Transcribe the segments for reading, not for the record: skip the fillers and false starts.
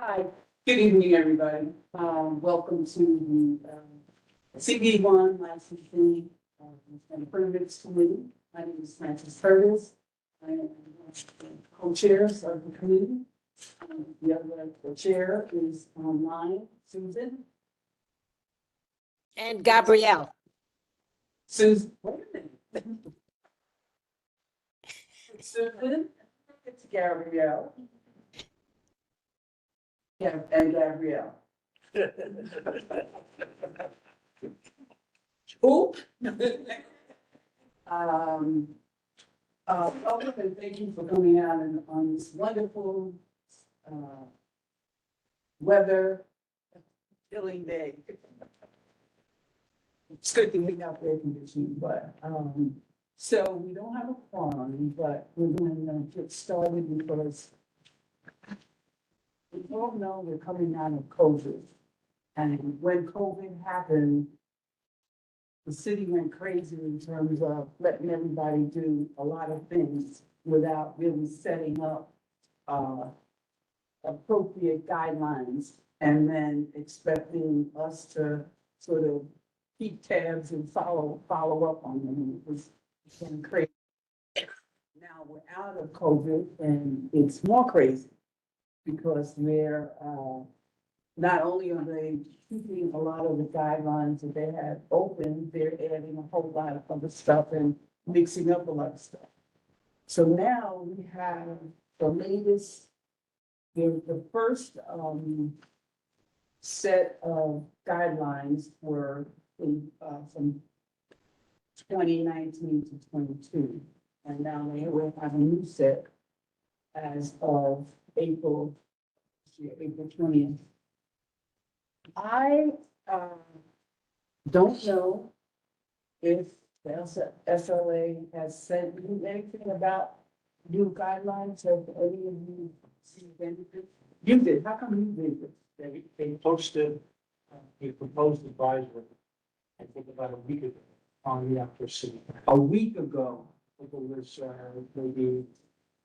Hi, good evening, everybody. Welcome to the CD1 licensing and permits committee. My name is Francis Curtis. I am one of the co-chairs of the committee. The chair is online, Susan. And Gabrielle. Susan, wait a minute. Susan, it's Gabrielle. Yeah, and Gabrielle. Who? Welcome and thank you for coming out on this wonderful, weather filling day. It's good to be out there conditioning, but, so we don't have a quorum, but we're going to get started because we all know we're coming out of COVID. And when COVID happened, the city went crazy in terms of letting everybody do a lot of things without really setting up appropriate guidelines and then expecting us to sort of keep tabs and follow up on them. It was getting crazy. Now we're out of COVID and it's more crazy because they're not only are they keeping a lot of the guidelines that they had open, they're adding a whole lot of other stuff and mixing up a lot of stuff. So now we have the latest, the first set of guidelines were from 2019 to 22. And now they will have a new set as of April 20th. I don't know if the SLA has said anything about new guidelines. Have any of you seen anything? You did. How come you did it? They posted a proposed advisory, I think about a week ago, on the outdoor city. A week ago. I think it was maybe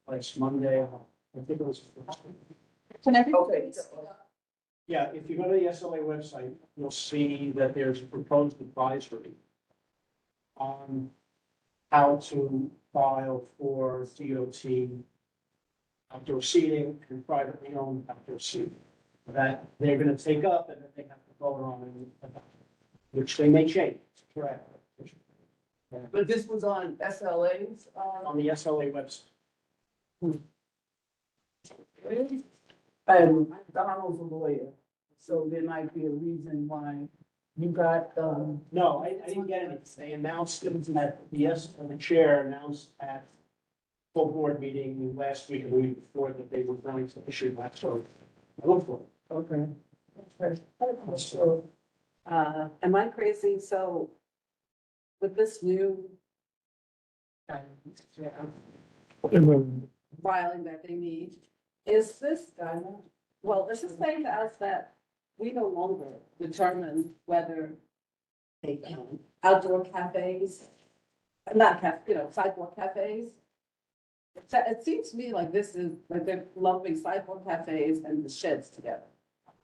last Monday, I think it was. Can Okay. Yeah, if you go to the SLA website, you'll see that there's a proposed advisory on how to file for DOT outdoor seating and privately owned outdoor seating that they're gonna take up and that they have to vote on, which they may change, correct? But this was on SLA's, On the SLA website. and Donald's a lawyer, so there might be a reason why you got, No, I didn't get it. They announced it at the chair announced at full board meeting last week and the week before that they were going to issue that. So I look for it. okay. So, Am I crazy? So with this new filing that they need, is this, well, is this saying to us that we no longer determine whether outdoor cafes, not sidewalk cafes? It seems to me like this is, like they're lumping sidewalk cafes and the sheds together.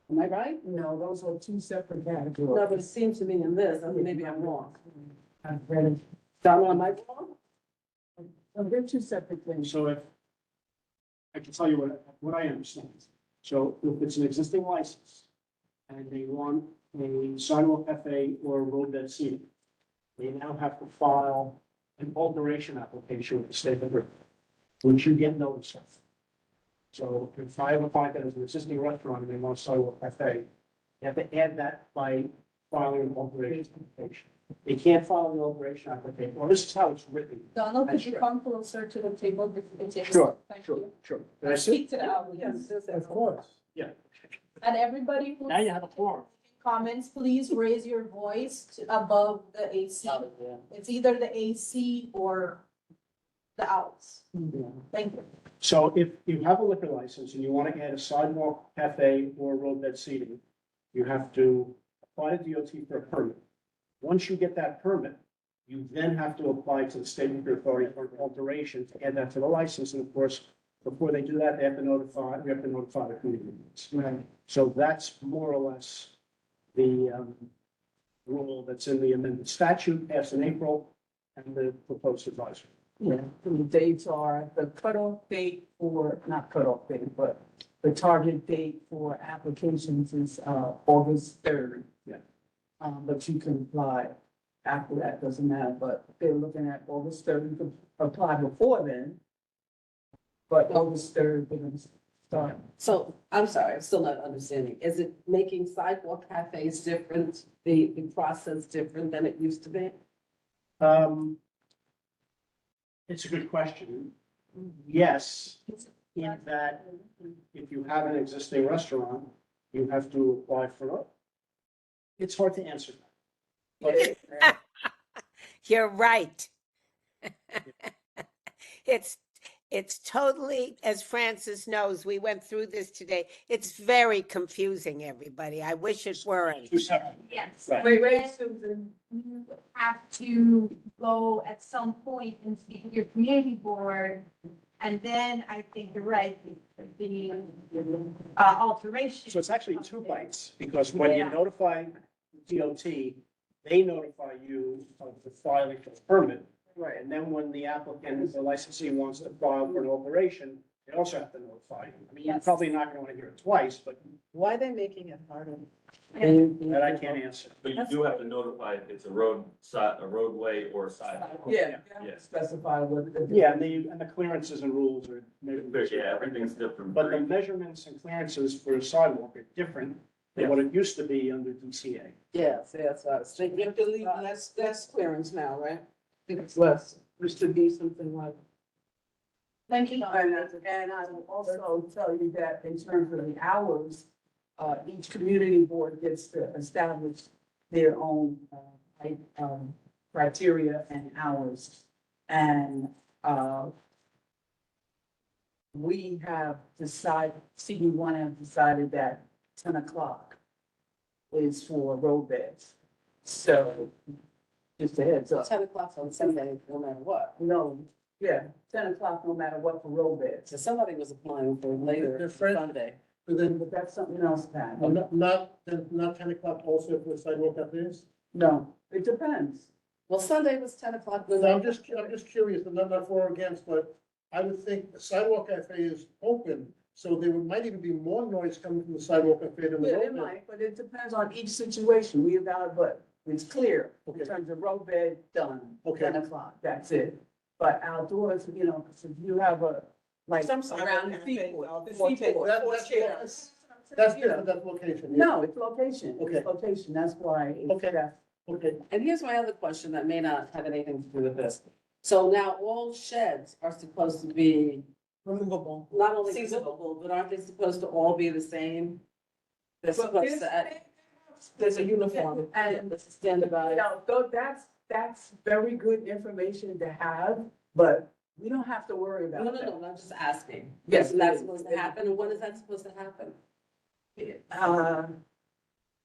Am I right? no, those are two separate No, categories. but it seems to me in this, maybe I'm wrong. I've read it. Donna, am I wrong? So they're two separate things. So if, I can tell you what I understand. So if it's an existing license and they want a sidewalk cafe or a roadbed seating, they now have to file an alteration application with the state of Rhode, which you get notice of. So if I have a client that has an existing restaurant and they want a sidewalk cafe, you have to add that by filing an alteration application. They can't file an alteration application, or this is how it's written. Donald, could you Sure. come closer to the table? Thank Sure, you. Sure. Did I sit? Speak to the audience. Of course. Yeah. And everybody who's Now you have a forum. comments, please raise your voice above the AC. It's either the AC or the outs. Thank you. So if you have a liquor license and you want to add a sidewalk cafe or roadbed seating, you have to apply to DOT for a permit. Once you get that permit, you then have to apply to the state liquor authority for an alteration to add that to the license. And of course, Before they do that, we have to notify the community. Right. So that's more or less the rule that's in the amended statute passed in April and the proposed advisory. Yeah, the dates are, the cutoff date for, not cutoff date, but the target date for applications is, August 3rd. Yeah. But you can apply after that, doesn't matter, but they're looking at August 3rd, you can apply before then. But August 3rd, they're gonna start. So, I'm sorry, I'm still not understanding. Is it making sidewalk cafes different, the process different than it used to be? It's a good question. Yes, in that if you have an existing restaurant, you have to apply for it. It's hard to answer that. But You're right. It's totally, as Francis knows, we went through this today. It's very confusing, everybody. I wish it weren't. two separate. Yes. Right. Wait, Susan. You have to go at some point and speak with your community board. And then I think you're right, the alteration. So it's actually two bites, because when you notify DOT, they notify you of the filing for the permit. Right. And then when the applicant, the licensee wants to file for an alteration, they also have to notify you. I mean, you're Yes. probably not going to want to hear it twice, but Why are they making it harder? that I can't answer. But you do have to notify if it's a roadway or a sidewalk. Yeah, Yeah. specify what. Yeah, and the clearances and rules are. Yeah, everything's different. But the measurements and clearances for a sidewalk are different than what it used to be under DCA. Yes, yes, I was thinking. You have to leave less clearance now, right? It's less, used to be something like. Thank you. And I will also tell you that in terms of the hours, each community board gets to establish their own, criteria and hours. And, we have decided, CD1 have decided that 10 o'clock is for road beds. So, just a heads up. 10 o'clock on Sunday, no matter what. No, yeah, 10 o'clock no matter what for road beds. So somebody was applying for later They're French. Sunday. But that's something else, Pat. Not 10 o'clock also for sidewalk cafes? No, it depends. Well, Sunday was 10 o'clock. So I'm just curious, I'm not for or against, but I would think the sidewalk cafe is open, so there might even be more noise coming from the sidewalk cafe than the Yeah, road. it might, but it depends on each situation. We evaluate, but it's clear in Okay. terms of road bed, done. Okay. 10 o'clock, that's it. But outdoors, you know, 'cause if you have a, like, Some sidewalk around the cafes, seaport, the four seaport, That- four that's- chairs. That's you know. different, that's location. yeah. No, it's location. Okay. It's location. That's why it's Okay. that. Okay, And here's my other question that may not have anything to do with this. So now all sheds are supposed to be Removable. not only Seasonal. removable, but aren't they supposed to all be the same? They're But supposed to, There's a uniform. And it's standardized. No, though that's very good information to have, but we don't have to worry about No, that. no, no, I'm just asking. Yes, Isn't that it is. supposed to happen, and when is that supposed to happen?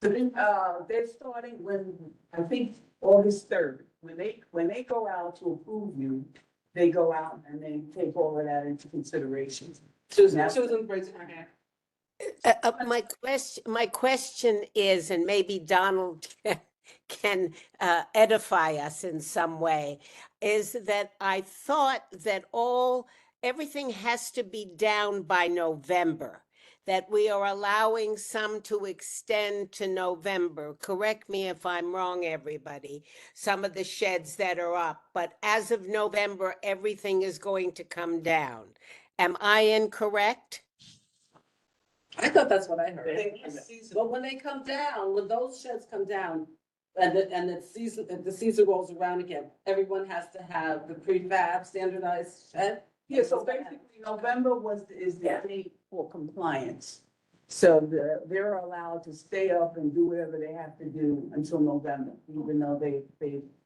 They're starting when, I think, August 3rd. When they go out to approve you, they go out and they take all of that into consideration. Susan raising her hand. My question is, and maybe Donald can edify us in some way, is that I thought that everything has to be down by November, that we are allowing some to extend to November. Correct me if I'm wrong, everybody, some of the sheds that are up, but as of November, everything is going to come down. Am I incorrect? I thought that's what I heard. They- But when they come down, when those sheds come down, and the season rolls around again, everyone has to have the prefab standardized shed? Yeah, so basically, November is the date for compliance. So they're allowed to stay up and do whatever they have to do until November, even though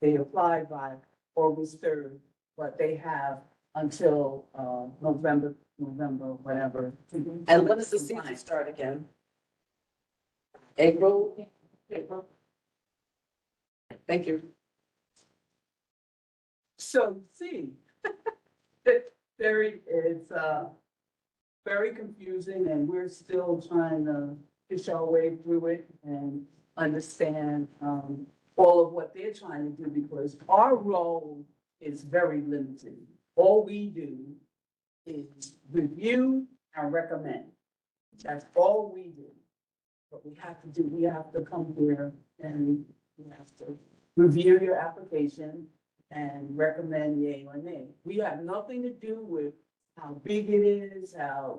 they applied by August 3rd, but they have until November, whatever. And when does the season start again? April? Thank you. So, see, it's very confusing, and we're still trying to fish our way through it and understand, all of what they're trying to do, because our role is very limited. All we do is review and recommend. That's all we do. What we have to do, we have to come here and we have to review your application and recommend yea or nay. We have nothing to do with how big it is, how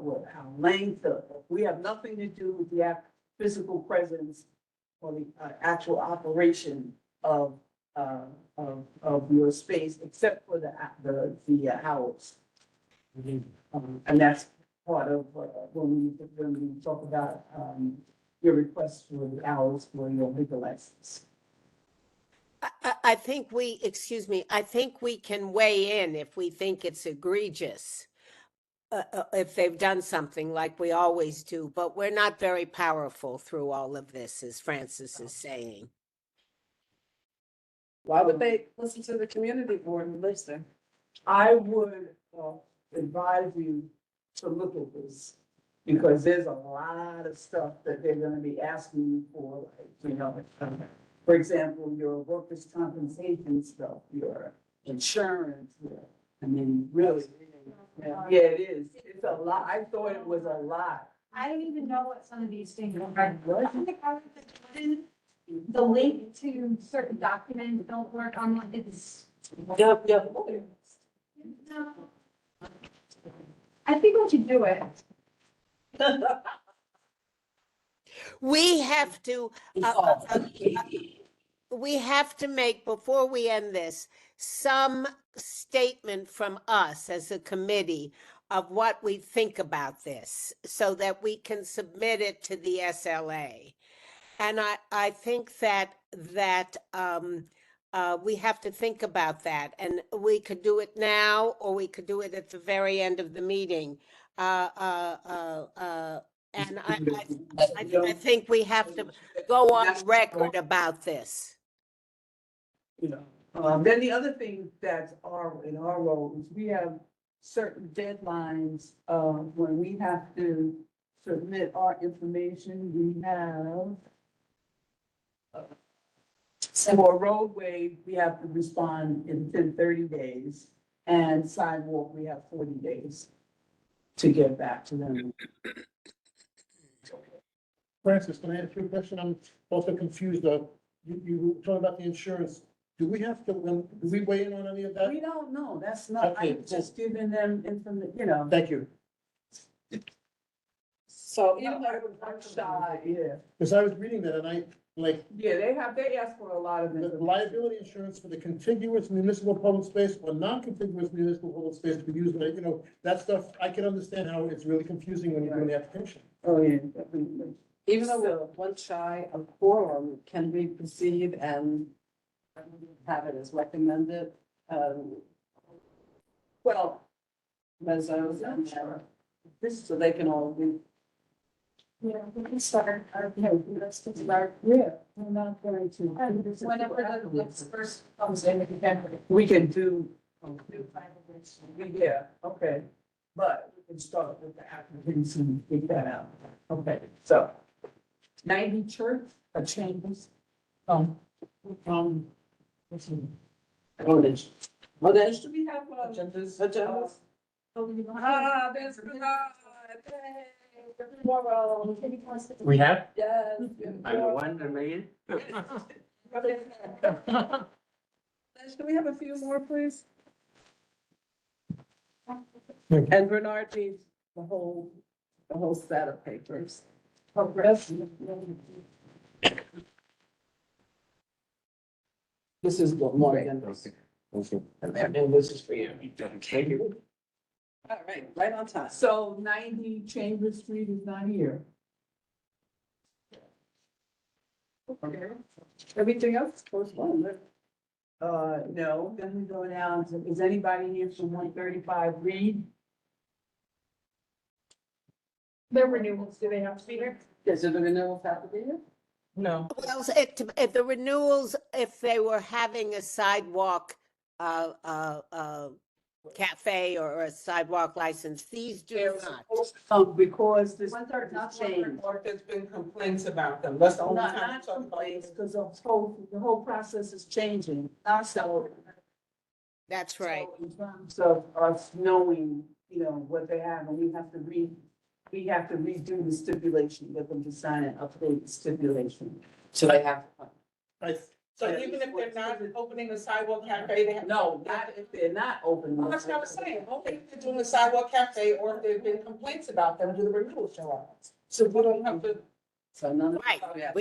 length, we have nothing to do with the physical presence or the actual operation of your space, except for the hours. And that's part of when we talk about your request for the hours for your liquor license. I think excuse me, I think we can weigh in if we think it's egregious. If they've done something like we always do, but we're not very powerful through all of this, as Francis is saying. Why would they listen to the community board and listen? I would advise you to look at this, because there's a lot of stuff that they're gonna be asking you for, like, you know, for example, your workers' compensation stuff, your insurance, I mean, really, yeah, it is. It's a lot. I thought it was a lot. I don't even know what some of these things are. I think I would put in the link to certain documents don't work on, it's, Yep. no. I think we should do it. We have to, we have to make, before we end this, some statement from us as a committee of what we think about this, so that we can submit it to the SLA. And I think that we have to think about that, and we could do it now, or we could do it at the very end of the meeting. And I think we have to go on record about this. You know, then the other thing that's in our role is we have certain deadlines, when we have to submit our information. We have for roadway, we have to respond within 30 days, and sidewalk, we have 40 days to get back to them. Francis, can I ask you a question? I'm also confused though. You were talking about the insurance. Do we have to, do we weigh in on any of that? We don't know, that's not, Okay, I'm just giving them information, you know. Thank you. So even though it was one shy, Yeah, Because I was reading that and they ask for a lot of the information. liability insurance for the contiguous municipal public space or non-contiguous municipal public space to be used, that stuff, I can understand how it's really confusing when you're doing the application. Oh, yeah, definitely. even though we're one shy of quorum, can we proceed and have it as recommended? Well, Mezzos and, so they can all be. Yeah, we can start, let's just start. Yeah, we're not going to. Whenever the next first comes in, if you can. We can do, yeah, okay, but we can start with the applicants and figure that out. Okay, so 90 church, chambers, Modesh, do we have agendas? Agendas? There's tomorrow. We have? Yes. I'm the one that made it. Do we have a few more, please? And Bernard needs the whole set of papers. This is what Morgan. and this is for you. Thank you. All right on time. So 90 Chambers Street is not here. Okay. Everything else goes well. No, then we go down to, is anybody here from 135 Reed? Their renewals, do they have to be here? Is it the renewals have to be here? No. Well, if the renewals, if they were having a sidewalk cafe or a sidewalk license. These do They're not. supposed to come because this Ones are not has changed. Or if there's been complaints about them, that's the only Not, time. not complaints, because the whole process is changing. So, That's right. so in terms of us knowing, what they have, and we have to redo the stipulation, get them to sign and update the stipulation. So they have. I, So even if they're not opening a sidewalk cafe, they have. No, not if they're not open. Well, that's what I was saying, only if they're doing a sidewalk cafe or if there've been complaints about them, do the renewal show up? So we don't have to. So none of. Right. Yeah.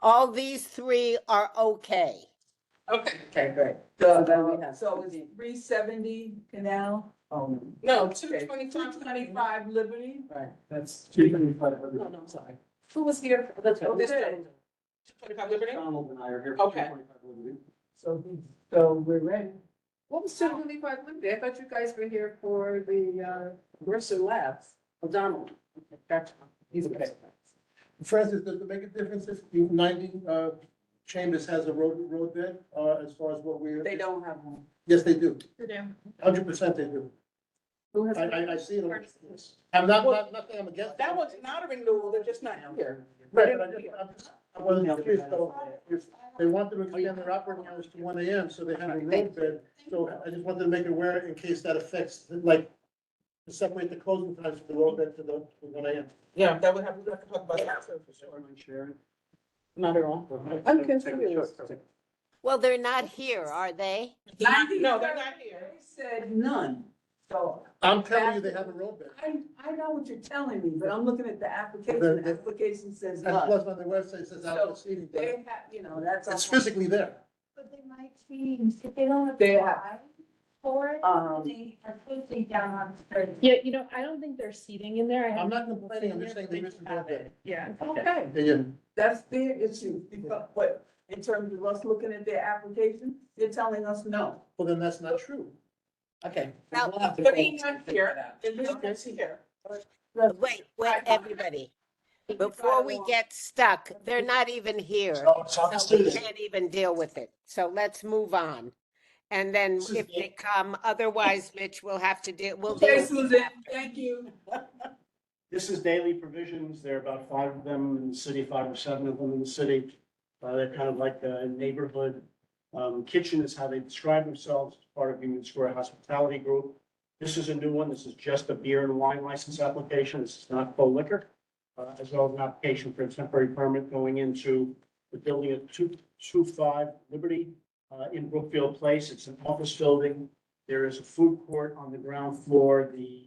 All these three are okay. Okay. Okay, great. So then we have- so it's 370 Canal? Oh, No, okay. 225. 225 Liberty? Right. That's 225. No, no, I'm sorry. Who was here? That's right. This Okay. gentleman. 225 Liberty? Donald and I are here. Okay. 225 Liberty. So we're ready. What was 225 Liberty? I thought you guys were here for the, Mercer Labs. O'Donnell. Gotcha. He's okay. Francis, does it make a difference if the 90, Chambers has a road bed, as far as what we're? They don't have one. Yes, they do. To do. 100% they do. Who has? I see it. I'm not saying I'm against. That was not a renewal, they're just not here. Right, but I wasn't curious, so if they wanted to extend their operating hours to 1 AM, so they have a road bed. So I just wanted to make it aware in case that affects, like, to separate the closing times for the road bed to the 1 AM. Yeah, that would have, we have to talk about that too, for sure. Sharon. Not at all. I'm confused. Well, they're not here, are they? No, they're not here. They said none. So I'm telling you, they have a road bed. I know what you're telling me, but I'm looking at the application. The- The the- application says And none. plus on their website it says outdoor seating, but They have, that's. it's physically there. But they might be, if they don't They apply for it, Um, they are posting down on the. Yeah, I don't think there's seating in there. I I'm haven't not complaining, I'm just saying there isn't a road bed. Yeah. Okay, Yeah, that's their issue, but in terms of us looking at their application, they're telling us no. well, then that's not true. Okay. Now- We'll have to But go he's not figure here, that out. and this is here. Wait, everybody. Before we get stuck, they're not even here. So we can't even deal with it. So let's move on. And then if they come, otherwise, Mitch, we'll have to deal, we'll Okay, deal. Susan, thank you. This is daily provisions. There are about 5 of them in the city, 5 or 7 of them in the city. They're kind of like a neighborhood kitchen is how they describe themselves, part of Union Square Hospitality Group. This is a new one. This is just a beer and wine license application. This is not full liquor, as well as an application for a temporary permit going into the building at 225 Liberty in Brookfield Place. It's an office building. There is a food court on the ground floor, the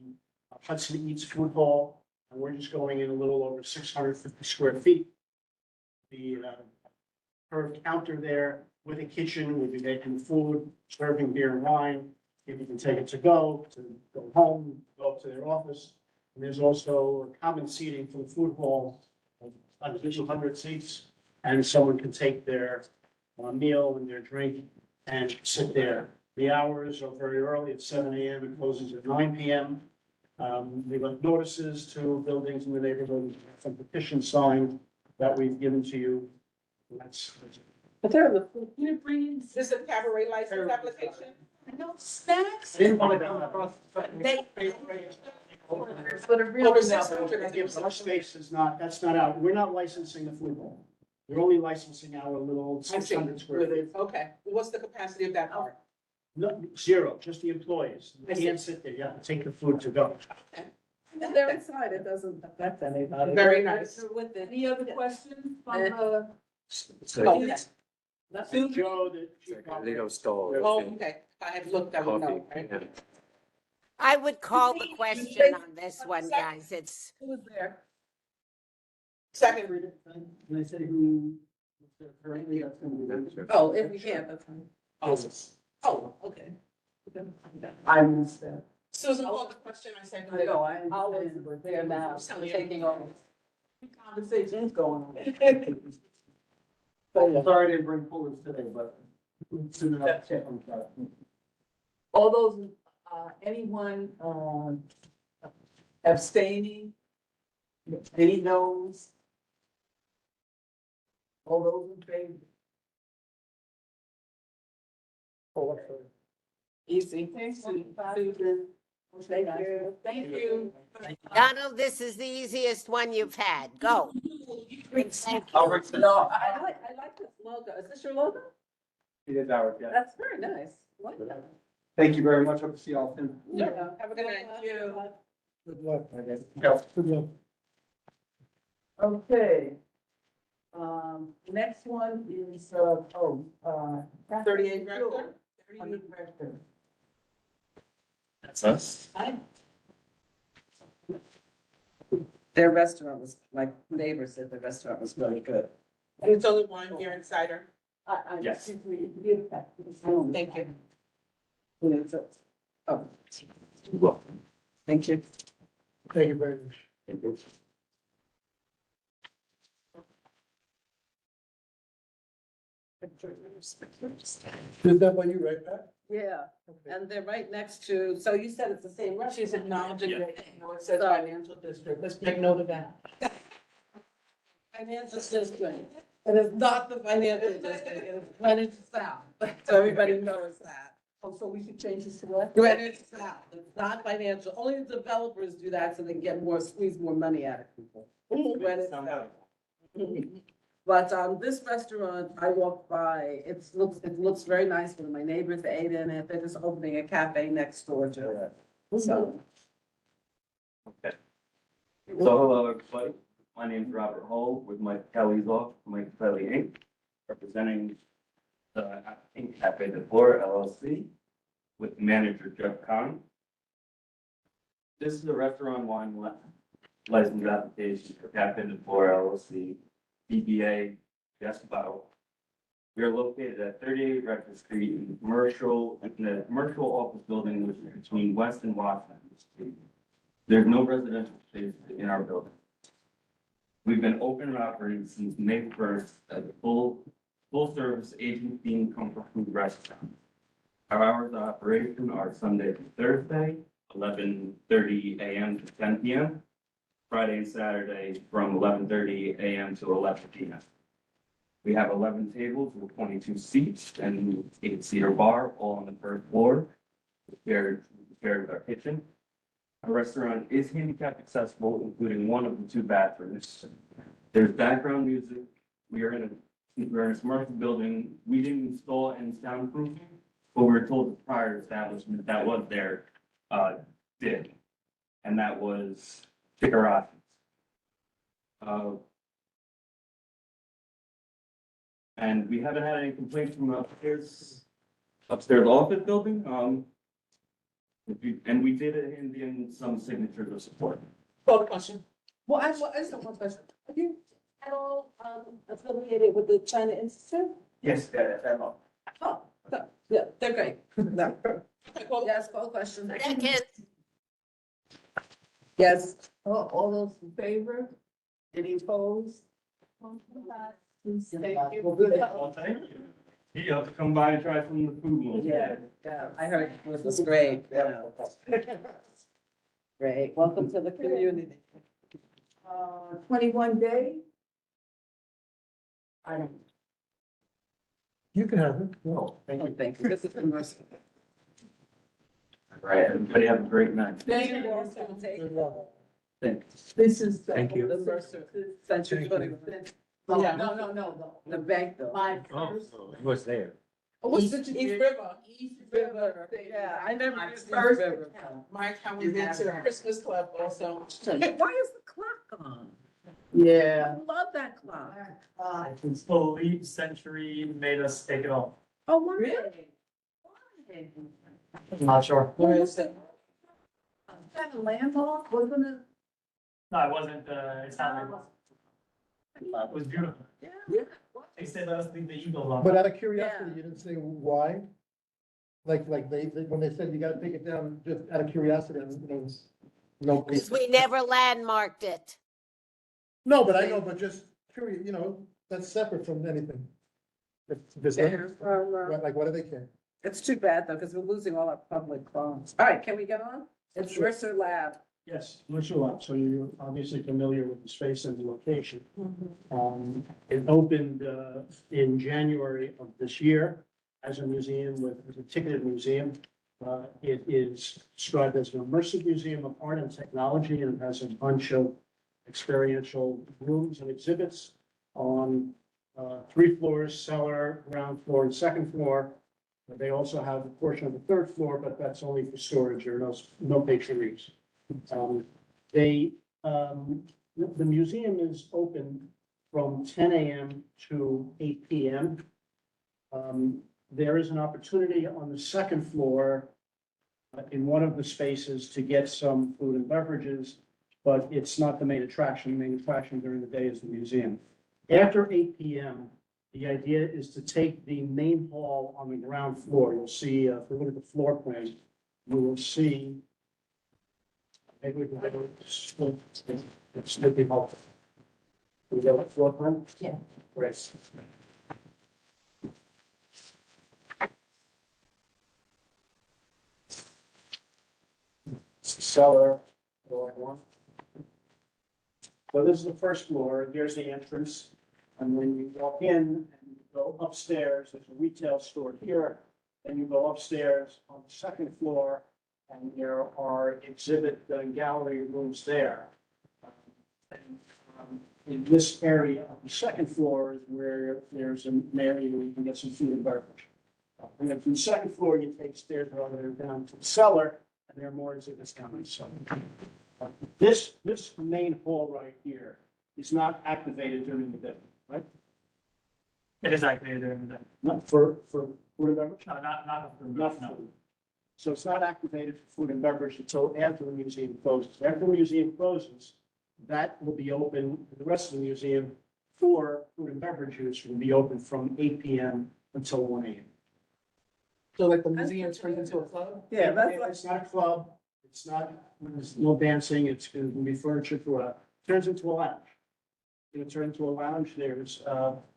Hudson Eats Food Hall, and we're just going in a little over 650 square feet. The curved counter there with a kitchen, we'll be making food, serving beer and wine. People can take it to go home, go up to their office. And there's also common seating for the food hall, an additional 100 seats. And someone can take their meal and their drink and sit there. The hours are very early at 7 AM, it closes at 9 PM. We've got notices to buildings in the neighborhood, some petition signed that we've given to you. That's But they're in the. You didn't bring in This is a cabaret license application? no snacks? I didn't want to come across. But it Oh, really. is this something Our space is not, that's not out. We're not licensing the food hall. We're only licensing our little I see. 600 square feet. Okay, what's the capacity of that part? No, 0, just the employees. I You see. can't sit there. You have to take the food to go. They're inside, it doesn't affect anybody. Very nice. With it. Any other questions from the? Oh, yes. That's Susan? Joe, the It's chief like a operating little stall. Oh, okay, I had looked, I would Coffee. know, right? Yeah. I would call the question on this one, guys. It's, Who was there? Second, Can I say who? Currently, that's going to be. Oh, if we can, that's fine. Oh, okay. I missed that. Susan called the question, I said. I know, I Always understand, but there now, taking over. conversations going on. Sorry I didn't bring pullers today, but. Soon enough, check on that. All those, anyone, abstaining? Any noes? All those in favor? Easy. Susan. Thank you. Thank you. Donald, this is the easiest one you've had. Go. I'll work the- No, I like this logo. Is this your logo? It is ours, yeah. That's very nice. I like that. Thank you very much. Hope to see you all soon. Yeah. Have a good night. Good luck. Yeah. Good luck. Okay. Next one is, 38 Rector? 38 Rector. That's us. Their restaurant was, my neighbor said the restaurant was really good. And it's only one here in cider. Yes. Thank you. Oh, thank you. Thank you very much. Is that by you, right, Pat? Yeah, Okay. and they're right next to, so you said it's the same restaurant. She's acknowledging Yeah. that, you know, it says financial district. Let's make note of that. Financial district. It is not the financial district, it is Greenwich South. So everybody knows that. Oh, so we should change this to what? Greenwich South, it's not financial. Only the developers do that so they can get more, squeeze more money out of people. Greenwich South. But this restaurant, I walked by, it looks very nice. One of my neighbors ate in it. They're just opening a cafe next door to it. So, Okay. So hello, everybody. My name is Robert Hull with Mike Kelly's office, Mike Kelly Inc., representing the Inc. Cafe de Flora LLC with manager Jeff Kahn. This is a restaurant wine license application for Cafe de Flora LLC, DBA Just Bow. We are located at 38 Rector Street in the commercial office building, which is between West and Washington Street. There's no residential space in our building. We've been open and operating since May 1st as a full-service Asian-themed comfort food restaurant. Our hours of operation are Sunday through Thursday, 11:30 a.m. to 10 p.m., Friday and Saturday from 11:30 a.m. to 11 p.m. We have 11 tables with 22 seats and an 8-seater bar, all on the first floor, prepared with our kitchen. Our restaurant is handicap accessible, including one of the 2 bathrooms. There's background music. We're in a commercial building. We didn't install any soundproofing, but we were told the prior establishment that was there, did. And that was Chicaratas. And we haven't had any complaints from the upstairs office building. And we did it in some signatures of support. Call the question. well, I just have one question. Are you at all affiliated with the China Institute? Yes, that's all. Oh, yeah, they're great. No. Okay, call the- Yes, call the question. Second. Yes. All those in favor? Any opposed? Thank you. Well, thank you. You have to come by and try some of the food. Yeah, I heard it was great. Yeah. Great, welcome to the community. 21 day? I don't. You can have it. No, thank you. Oh, thank you. This is the most. All right, everybody have a great night. Thank you. Also, take Good luck. Thanks. This is. Thank you. the Mercer Century Thank you. 21. Yeah, no. The bank though. My Oh, first. he was there. Oh, what's the East River? East River, River. yeah, I never used the First river. account. My account was into the Christmas club also. Why is the clock on? Yeah. I love that clock. Slowly, Century made us take it off. Oh, why? Really? Not sure. Where is it? That a landmark, wasn't it? No, it wasn't, it's not. It was beautiful. Yeah. They said let us leave the eagles on. But out of curiosity, you didn't say why? Like when they said you gotta take it down, just out of curiosity, no. Because we never landmarked it. No, but I know, but just curious, that's separate from anything. If there's nothing- Like, what do they care? It's too bad though, because we're losing all our public phones. All right, can we get on? It's Sure. Mercer Lab. Yes, Mercer Lab, so you're obviously familiar with the space and the location. It opened in January of this year as a museum as a ticketed museum. It is described as an immersive museum of art and technology, and it has a bunch of experiential rooms and exhibits on 3 floors, cellar, ground floor, and second floor. They also have a portion of the 3rd floor, but that's only for storage. There are no patron use. The museum is open from 10 a.m. to 8 p.m. There is an opportunity on the 2nd floor in one of the spaces to get some food and beverages, but it's not the main attraction. The main attraction during the day is the museum. After 8 p.m., the idea is to take the main hall on the ground floor. You'll see, if you look at the floor plan, you will see. Maybe we can have it's looking up. We got a floor plan? Yeah. Great. It's the cellar, floor 1. So this is the 1st floor. Here's the entrance. And when you walk in and you go upstairs, there's a retail store here. Then you go upstairs on the 2nd floor, and there are exhibit and gallery rooms there. In this area on the 2nd floor is where there's an area where you can get some food and beverage. And then from the 2nd floor, you take stairs all the way down to the cellar, and there are more exhibits coming. So this main hall right here is not activated during the day, right? It is activated during the day. Not for food and beverage? No, not for Not no. food. So it's not activated for food and beverage until after the museum closes. After the museum closes, that will be open, the rest of the museum for food and beverage use will be open from 8 p.m. until 1 a.m. So like the museum turns into a club? Yeah, that's like, It's not a club, it's not, there's no dancing, it's going to be furniture throughout. Turns into a lounge. It'll turn into a lounge, there's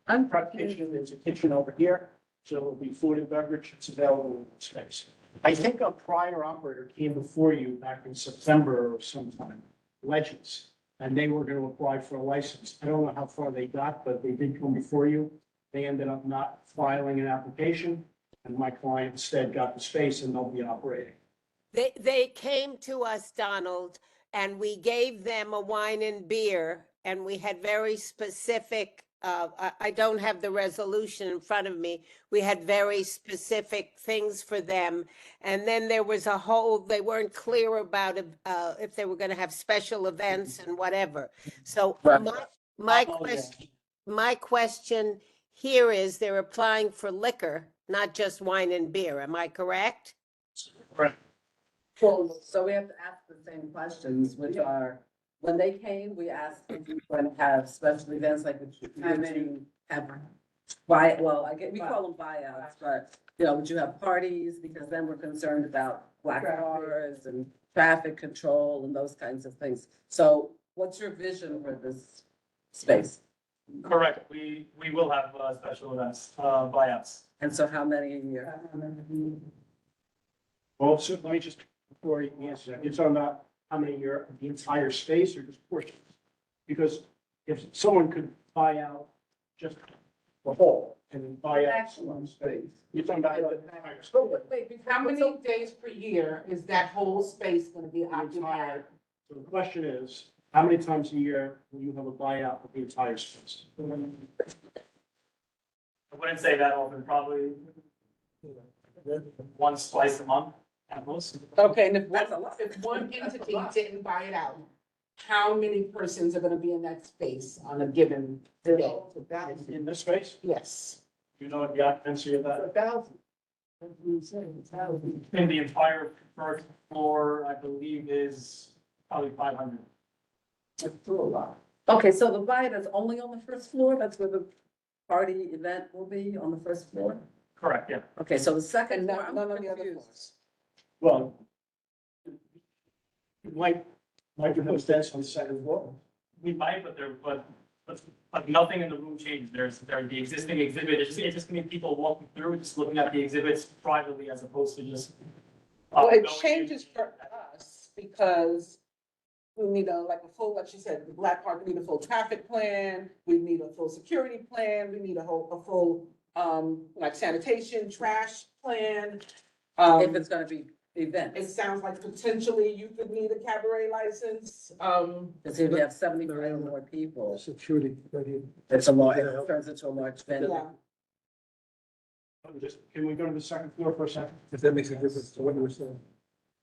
I'm front kitchen, there's a kitchen over here, so it'll be food and beverage, it's available in the space. I think a prior operator came before you back in September or sometime, Legends, and they were going to apply for a license. I don't know how far they got, but they did come before you. They ended up not filing an application, and my client instead got the space and they'll be operating. They came to us, Donald, and we gave them a wine and beer, and we had very specific, I don't have the resolution in front of me. We had very specific things for them. And then there was a whole, they weren't clear about if they were going to have special events and whatever. So my question here is they're applying for liquor, not just wine and beer. Am I correct? so we have to ask the same questions, which are, when they came, we asked if we were going to have special events like we call them buyouts, but, would you have parties? Because then we're concerned about black cars and traffic control and those kinds of things. So what's your vision for this space? Correct. We will have special events, buyouts. And so how many a year? Well, so let me just, before you answer that, you're talking about how many year, the entire space or just portions? Because if someone could buy out just the whole and then buy out some space, you're talking about the entire space. How many days per year is that whole space gonna be The occupied? entire- So the question is, how many times a year will you have a buyout of the entire space? I wouldn't say that often, probably once, twice a month at most. Okay, and That's a lot. if one entity didn't buy it out, how many persons are gonna be in that space on a given day? In this space, Yes. you know the occupancy of that? 1,000. In the entire 1st floor, I believe is probably 500. That's a lot. Okay, so the buyout is only on the 1st floor? That's where the party event will be, on the 1st floor? Correct, yeah. Okay, so the second And floor, I'm none of the other confused. floors? Well, it might propose that's on the second floor. We might, but nothing in the room changes. There's the existing exhibit. It's just gonna be people walking through, just looking at the exhibits privately as opposed to just. Well, it going in. changes for us because we need like a full, like you said, the Black Park, we need a full traffic plan, we need a full security plan, we need a full, like sanitation, trash plan. If it's gonna be Events. It sounds like potentially you could need a cabaret license, Because if you have 75 or more people, Security. right here. it's a large, it turns into a large venue. yeah. Can we go to the second floor for a second? If that makes a difference to what you were saying.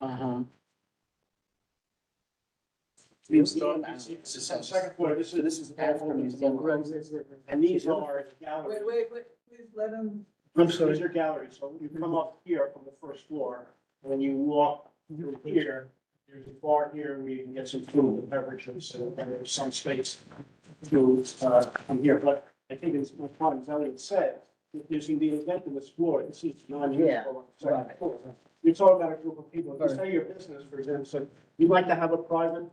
Uh-huh. Second floor, this is after museum rooms, and these are galleries. Wait, please let him. I'm sorry. These are galleries, so you come up here from the first floor, and when you walk through here, there's a bar here where you can get some food and beverages, and there's some space to, come here, but I think it's, what Tom Elliott said, if there's gonna be an event in this floor, it's non-usable on the second floor. You're talking about a group of people, if you say your business, for example, so you'd like to have a private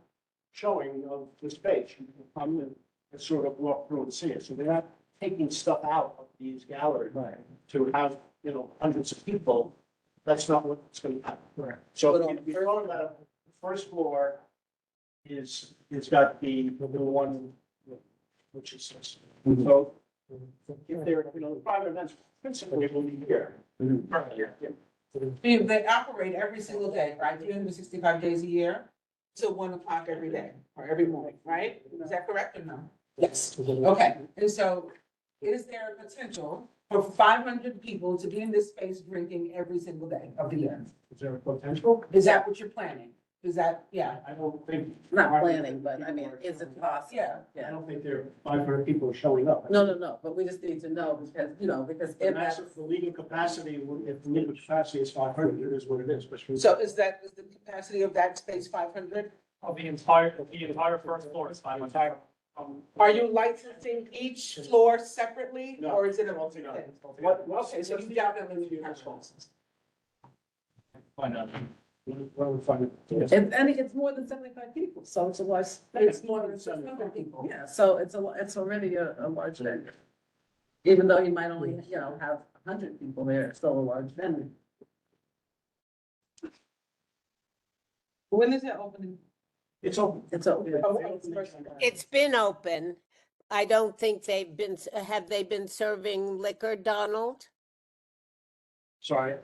showing of the space, you can come in and sort of walk through and see it, so they're not taking stuff out of these galleries to have, hundreds of people, that's not what's gonna happen. Right. So if you're talking about the first floor is got the one, which is this. So if they're, private events, principally will be here. They operate every single day, right, 365 days a year, till 1 o'clock every day, or every morning, right? Is that correct or no? Yes. Okay, and so is there a potential for 500 people to be in this space drinking every single day of the year? Is there a potential? Is that what you're planning? Is that, yeah, I don't think. Not planning, but I mean, is it possible? yeah. I don't think there are 500 people are showing up. No, but we just need to know because, because The if that's, the legal capacity, if the legal capacity is 500, it is what it is, but. So is the capacity of that space 500? Of the entire first floor is 500. Are you licensing each floor separately, No. or is it a No. multi-thing? What, Okay, so you definitely need to have license. Find out. What we find it. and it's more than 75 people, so it's a large. It's more than 600 people. Yeah, so it's already a large venue. Even though you might only, have 100 people there, it's still a large venue. When is it opening? It's open. It's open. It's been open. I don't think have they been serving liquor, Donald? Sorry,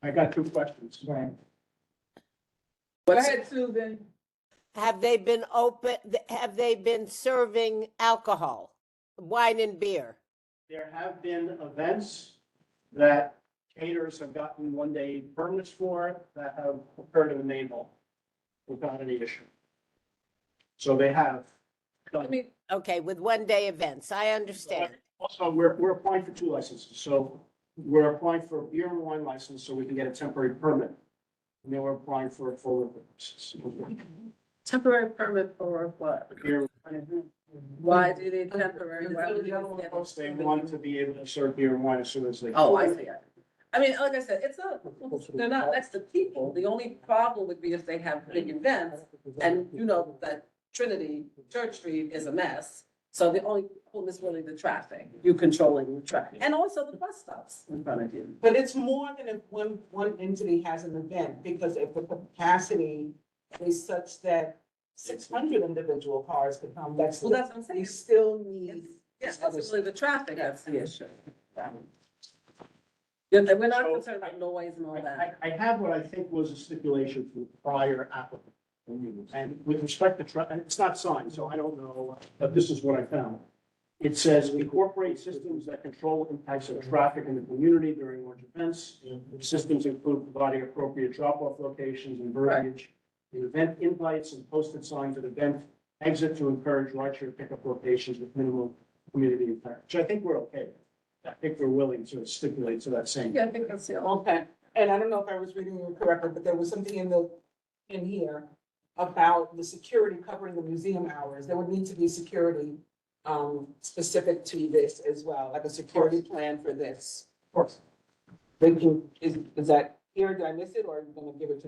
I got two questions. Right. Go ahead, Susan. Have they been serving alcohol, wine and beer? There have been events that caterers have gotten one-day permits for that have occurred in the main hall without any issue. So they have. I mean, Okay, with one-day events, I understand. Also, we're applying for 2 licenses, so we're applying for a beer and wine license so we can get a temporary permit. And then we're applying for a full liquor license. temporary permit for what? Beer, Why do they temporary? Why would you just they get- want to be able to serve beer and wine as soon as they. Oh, I see. I mean, like I said, they're not next to people. The only problem would be if they have big events and that Trinity Church Street is a mess. So the only problem is really the traffic, you controlling the traffic, and also the bus stops in front of you. But it's more than if one entity has an event, because if the capacity is such that 600 individual cars could come, Well, that's what I'm you saying. still need. Yes, that's really the traffic, that's the issue. Yeah, and we're not concerned about noise and all that. I have what I think was a stipulation from the prior applicant. And with respect to, and it's not signed, so I don't know, but this is what I found. It says incorporate systems that control impacts of traffic in the community during large events. Systems include providing appropriate drop-off locations and verbiage, the event invites and posted signs at event exit to encourage rideshare pickup locations with minimal community impact, which I think we're okay with. I think we're willing to stipulate to that same. Yeah, I think that's the only. Okay, and I don't know if I was reading it correctly, but there was something in here about the security covering the museum hours. There would need to be security specific to this as well, like a security plan for this. Of course. Is that here? Did I miss it, or are you gonna give it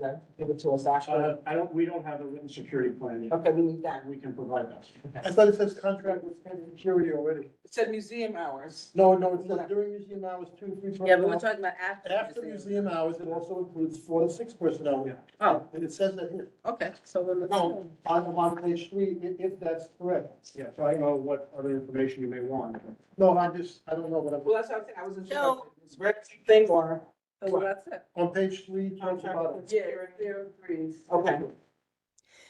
to us after? We don't have a written security plan yet. Okay, we need that. We can provide that. I thought it says contract with security already. It said museum hours. No, it says during museum hours, 2 to 3. Yeah, but we're talking about after. After museum hours, it also includes 4 to 6 personnel. Oh, And it says that here. okay, so then. No, on page 3, if that's correct. Yeah, so I don't know what other information you may want. No, I don't know what I'm. Well, that's what I'm saying. I wasn't No. sure. If it's a red thing or. So that's it. On page 3, Contract with Yeah, Spirit. there agrees. Okay.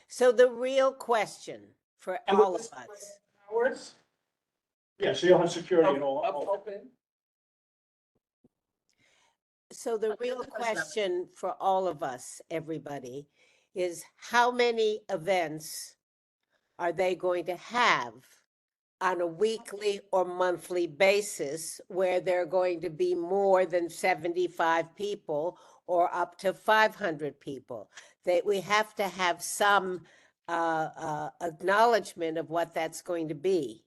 So the real question for And with all of this us, Hours Yeah, so you'll have security and all. of open. so the real Another question. question for all of us, everybody, is how many events are they going to have on a weekly or monthly basis where they're going to be more than 75 people or up to 500 people? That we have to have some acknowledgement of what that's going to be.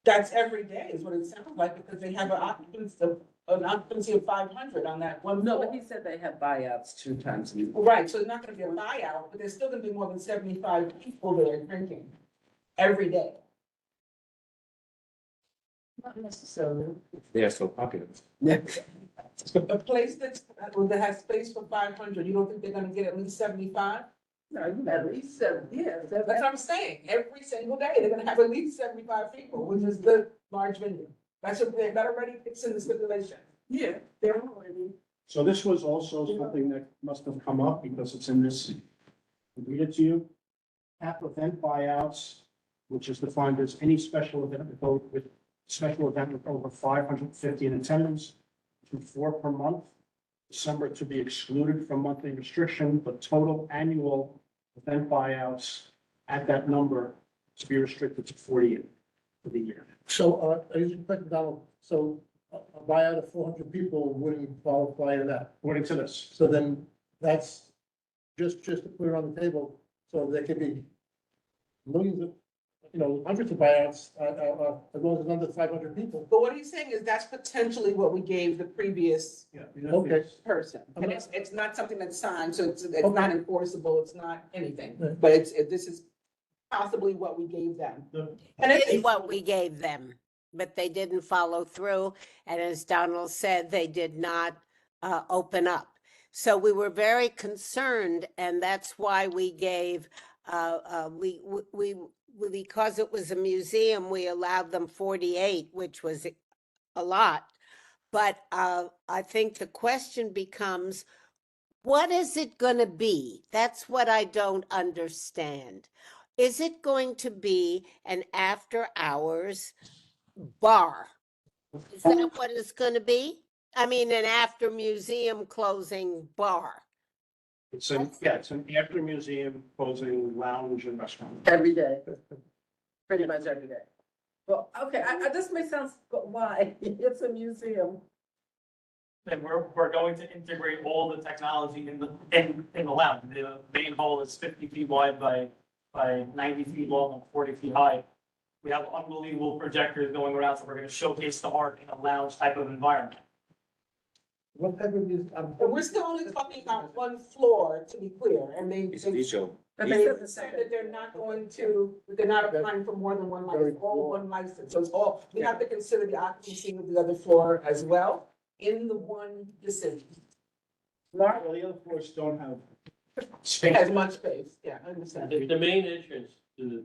That's every day is what it sounds like, because they have an occupancy of 500 on that one No, floor. but he said they have buyouts 2 times a week. Right, so it's not gonna be a buyout, but there's still gonna be more than 75 people there drinking every day. Not necessarily. They are so popular. A place that has space for 500, you don't think they're gonna get at least 75? No, you at least 7, yeah. That's what I'm saying, every single day, they're gonna have at least 75 people, which is the large venue. That already fits in the stipulation. Yeah, they're already. So this was also something that must have come up because it's in this, read it to you. App event buyouts, which is defined as any special event with special event with over 550 in attendance, to 4 per month. December to be excluded from monthly restriction, but total annual event buyouts at that number to be restricted to 48 for the year. So, I usually put Donald, so a buyout of 400 people wouldn't qualify to that. According to this. So then that's just to put it on the table, so there could be millions of, hundreds of buyouts, as long as it's under 500 people. But what he's saying is that's potentially what we gave the previous Yeah. Okay. person. And it's not something that's signed, so it's not enforceable, it's not anything. Right. But this is possibly what we gave them. And It is it's, what we gave them, but they didn't follow through. And as Donald said, they did not open up. So we were very concerned, and that's why we gave, because it was a museum, we allowed them 48, which was a lot. But I think the question becomes, what is it going to be? That's what I don't understand. Is it going to be an after hours bar? Is that what it's going to be? I mean, an after museum closing bar. It's an after museum closing lounge and restaurant. Every day. Pretty much every day. Well, okay, this may sound, but why? It's a museum. And we're going to integrate all the technology in the lounge. The main hall is 50 feet wide by 90 feet long and 40 feet high. We have unbelievable projectors going around, so we're gonna showcase the art in a lounge type of environment. What type of music? but we're still only talking about one floor, to be clear, and they show. But they they said that they're not they're not applying for more than one license, all one license. So it's all, we have to consider the occupancy of the other floor as well in the one decision. Well, the other floors don't have It space. has much space, yeah, I understand. The main entrance to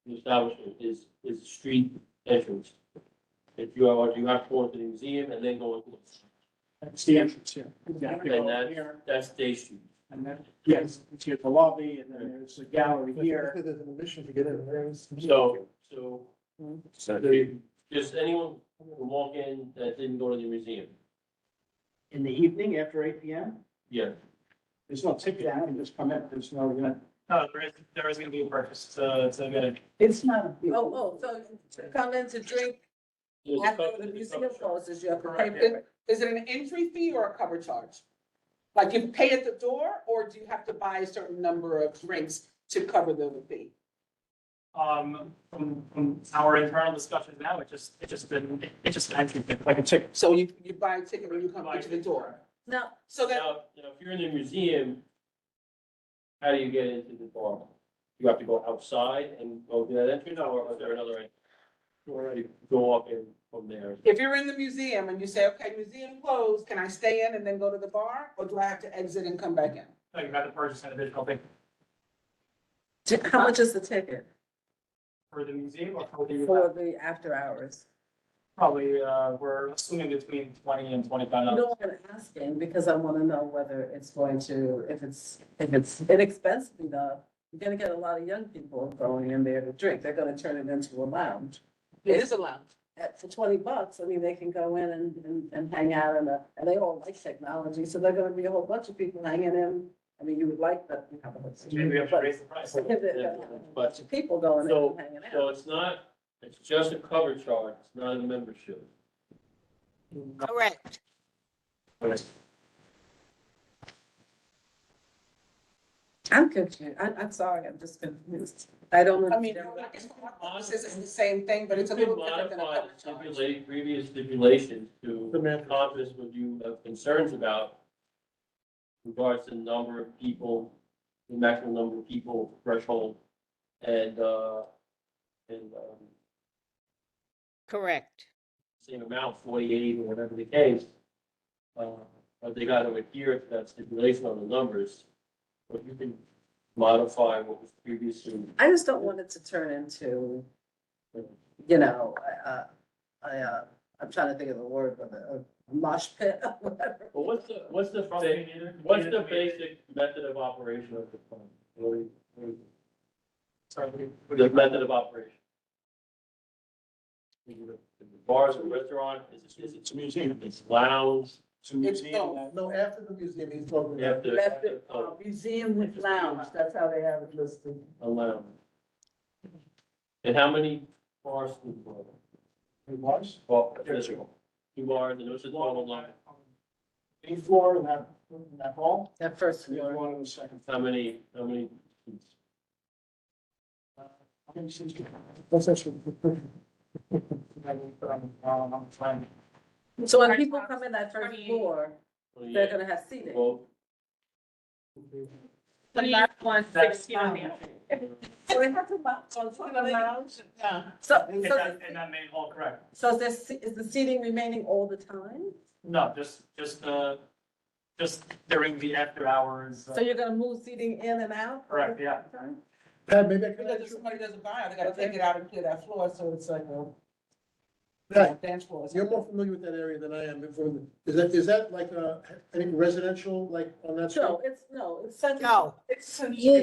the establishment is the street entrance. If you have to go into the museum and then go into, It's the entrance here. You have to go and here, that's Day Street. and then, yes, it's here at the lobby, and then there's a gallery here. There's an admission to get in there. So, So just anyone can walk in that didn't go to the museum. In the evening after 8 PM, Yeah. there's no ticket, you can just come in, there's no, No, there is gonna be a purchase to get it. It's not a big. so to come in to drink after the museum closes, you have to pay Correct. for it. Is it an entry fee or a cover charge? Like you pay at the door, or do you have to buy a certain number of drinks to cover the fee? From our internal discussions now, it's just an entry fee, like a ticket. So you buy a ticket when you come to the door. Now, So that, Now, if you're in the museum, how do you get into the bar? You have to go outside and go to that entrance, or is there another entrance? Already go up in from there. if you're in the museum and you say, okay, museum closed, can I stay in and then go to the bar? Or do I have to exit and come back in? No, you have to purchase an additional thing how much is the ticket for the museum or for the. for the after hours? Probably, we're assuming between 20 and 25 You dollars. know what I'm asking, because I wanna know whether it's going to, if it's inexpensive enough, you're gonna get a lot of young people going in there to drink, they're gonna turn it into a lounge. It is a lounge. For $20, I mean, they can go in and hang out and they all like technology, so they're gonna be a whole bunch of people hanging in. I mean, you would like that, you have a. Maybe we have to raise the price. But a bunch of people going in and hanging So out. it's not, it's just a cover charge, it's not a membership. Correct. I'm confused, I'm sorry, I'm just confused. I don't I mean, understand. this is the same thing, but it's a You little could different than a modify cover the charge. previous stipulations to Samantha. accomplish what you have concerns about in regards to the number of people, the maximum number of people threshold, and Correct. same amount, 48 or whatever the case. But they got to adhere to that stipulation on the numbers. But you can modify what was previously. I just don't want it to turn into, you know, I'm trying to think of the word, but a mosh pit, or whatever. Well, what's the basic method of operation of the fund? The method of operation. Is it bars and restaurant, It's a museum. it's lounge, It's a museum. No, after the museum, he's talking you about. have That's to, the museum with lounge, that's how they have it listed. a lounge. And how many bars? Bars? Well, there's 2 bars, and those are total number. Main floor in that hall, That first and the other floor. one on the second. How many? How many seats do you have? That's actually. So when people come in that first floor, they're gonna have seating. Well, So they have to on the lounge? Yeah. So, In that main hall, correct. so is the seating remaining all the time? No, just during the after hours. So you're gonna move seating in and out? Correct, yeah. Pat, maybe I could Because ask if you, somebody doesn't buy it, they gotta take it out and clear that floor, so it's like a Pat, dance floor. you're more familiar with that area than I am. Is that like any residential, like on that street? It's central. No. It's.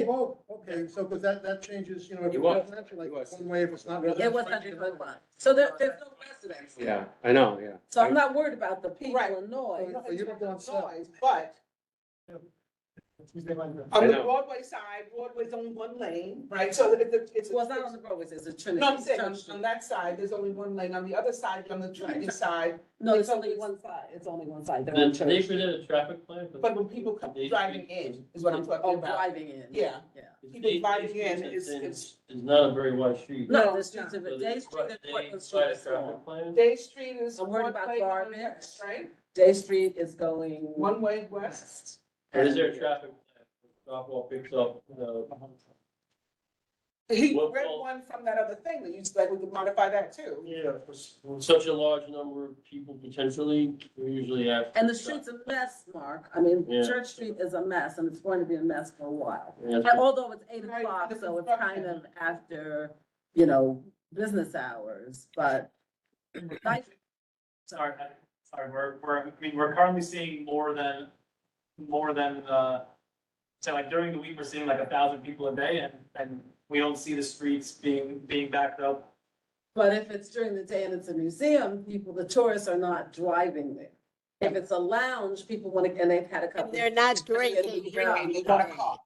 Oh, okay, so, because that changes, you know, if It it's was. residential, like one way, if it's not It residential. was 100%. So there's no residents. Yeah, I know, yeah. So I'm not worried about the people Right. and noise. So you don't go on site. Noise, but Tuesday, Wednesday. on I the know. Broadway side, Broadway's only one lane, right? So it's. Well, it's not on the Broadway, it's a Trinity. No, I'm saying, Church Street. on that side, there's only one lane. On the other side, on the Trinity side, No, it's only one side, it's only one side. They're on then Church they Street. presented a traffic plan. but when people come driving in, is what I'm talking Oh, about. driving in. Yeah. Yeah. People driving in is, It's not a very wide street. No, No, the it's streets not. of Day Street and Portland They Street provide is a traffic small. plan. Day Street is I'm worried one about way going garbage. west, right? Day Street is going. One way west. Or is there a traffic plan? Drop off, picks up, He Well, read well- one from that other thing that you said we could modify that too. Yeah, it was. such a large number of people potentially, we usually have. And the street's a mess, Mark. I mean, Yeah. Church Street is a mess and it's going to be a mess for a while. Yeah, And although it's 8 o'clock, Right, so it's the kind of construction. after, business hours, but. Sorry, we're currently seeing more than, so like during the week, we're seeing like 1,000 people a day and we don't see the streets being backed up. But if it's during the day and it's a museum, the tourists are not driving there. If it's a lounge, people want to, and they've had a couple. They're not drinking. They want a car.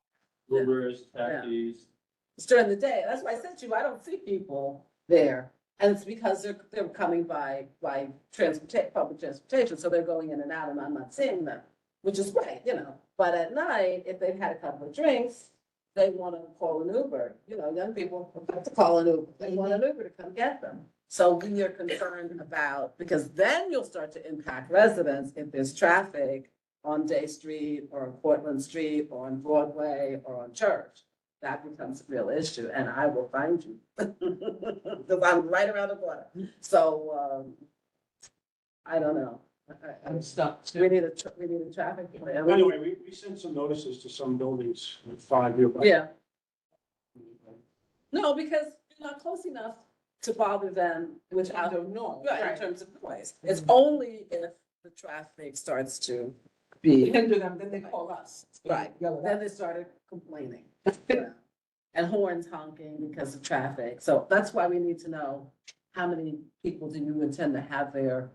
Ubers, taxis. It's during the day. That's why I said to you, I don't see people there. And it's because they're coming by public transportation, so they're going in and out and I'm not seeing them, which is great, But at night, if they've had a couple of drinks, they want to call an Uber. Young people have to call an Uber. They want an Uber to come get them. So we are concerned about, because then you'll start to impact residents if there's traffic on Day Street or on Portland Street or on Broadway or on Church. That becomes a real issue and I will find you. Because I'm right around the corner. So, I don't know. I'm stuck. We need a traffic plan. Anyway, we sent some notices to some buildings, 5 year. Yeah. No, because you're not close enough to bother them Which I without, don't know. right, in terms of noise. It's only if the traffic starts to be, Hinder them, then they call us. right, Yell at then us. they started complaining. And horns honking because of traffic. So that's why we need to know how many people do you intend to have there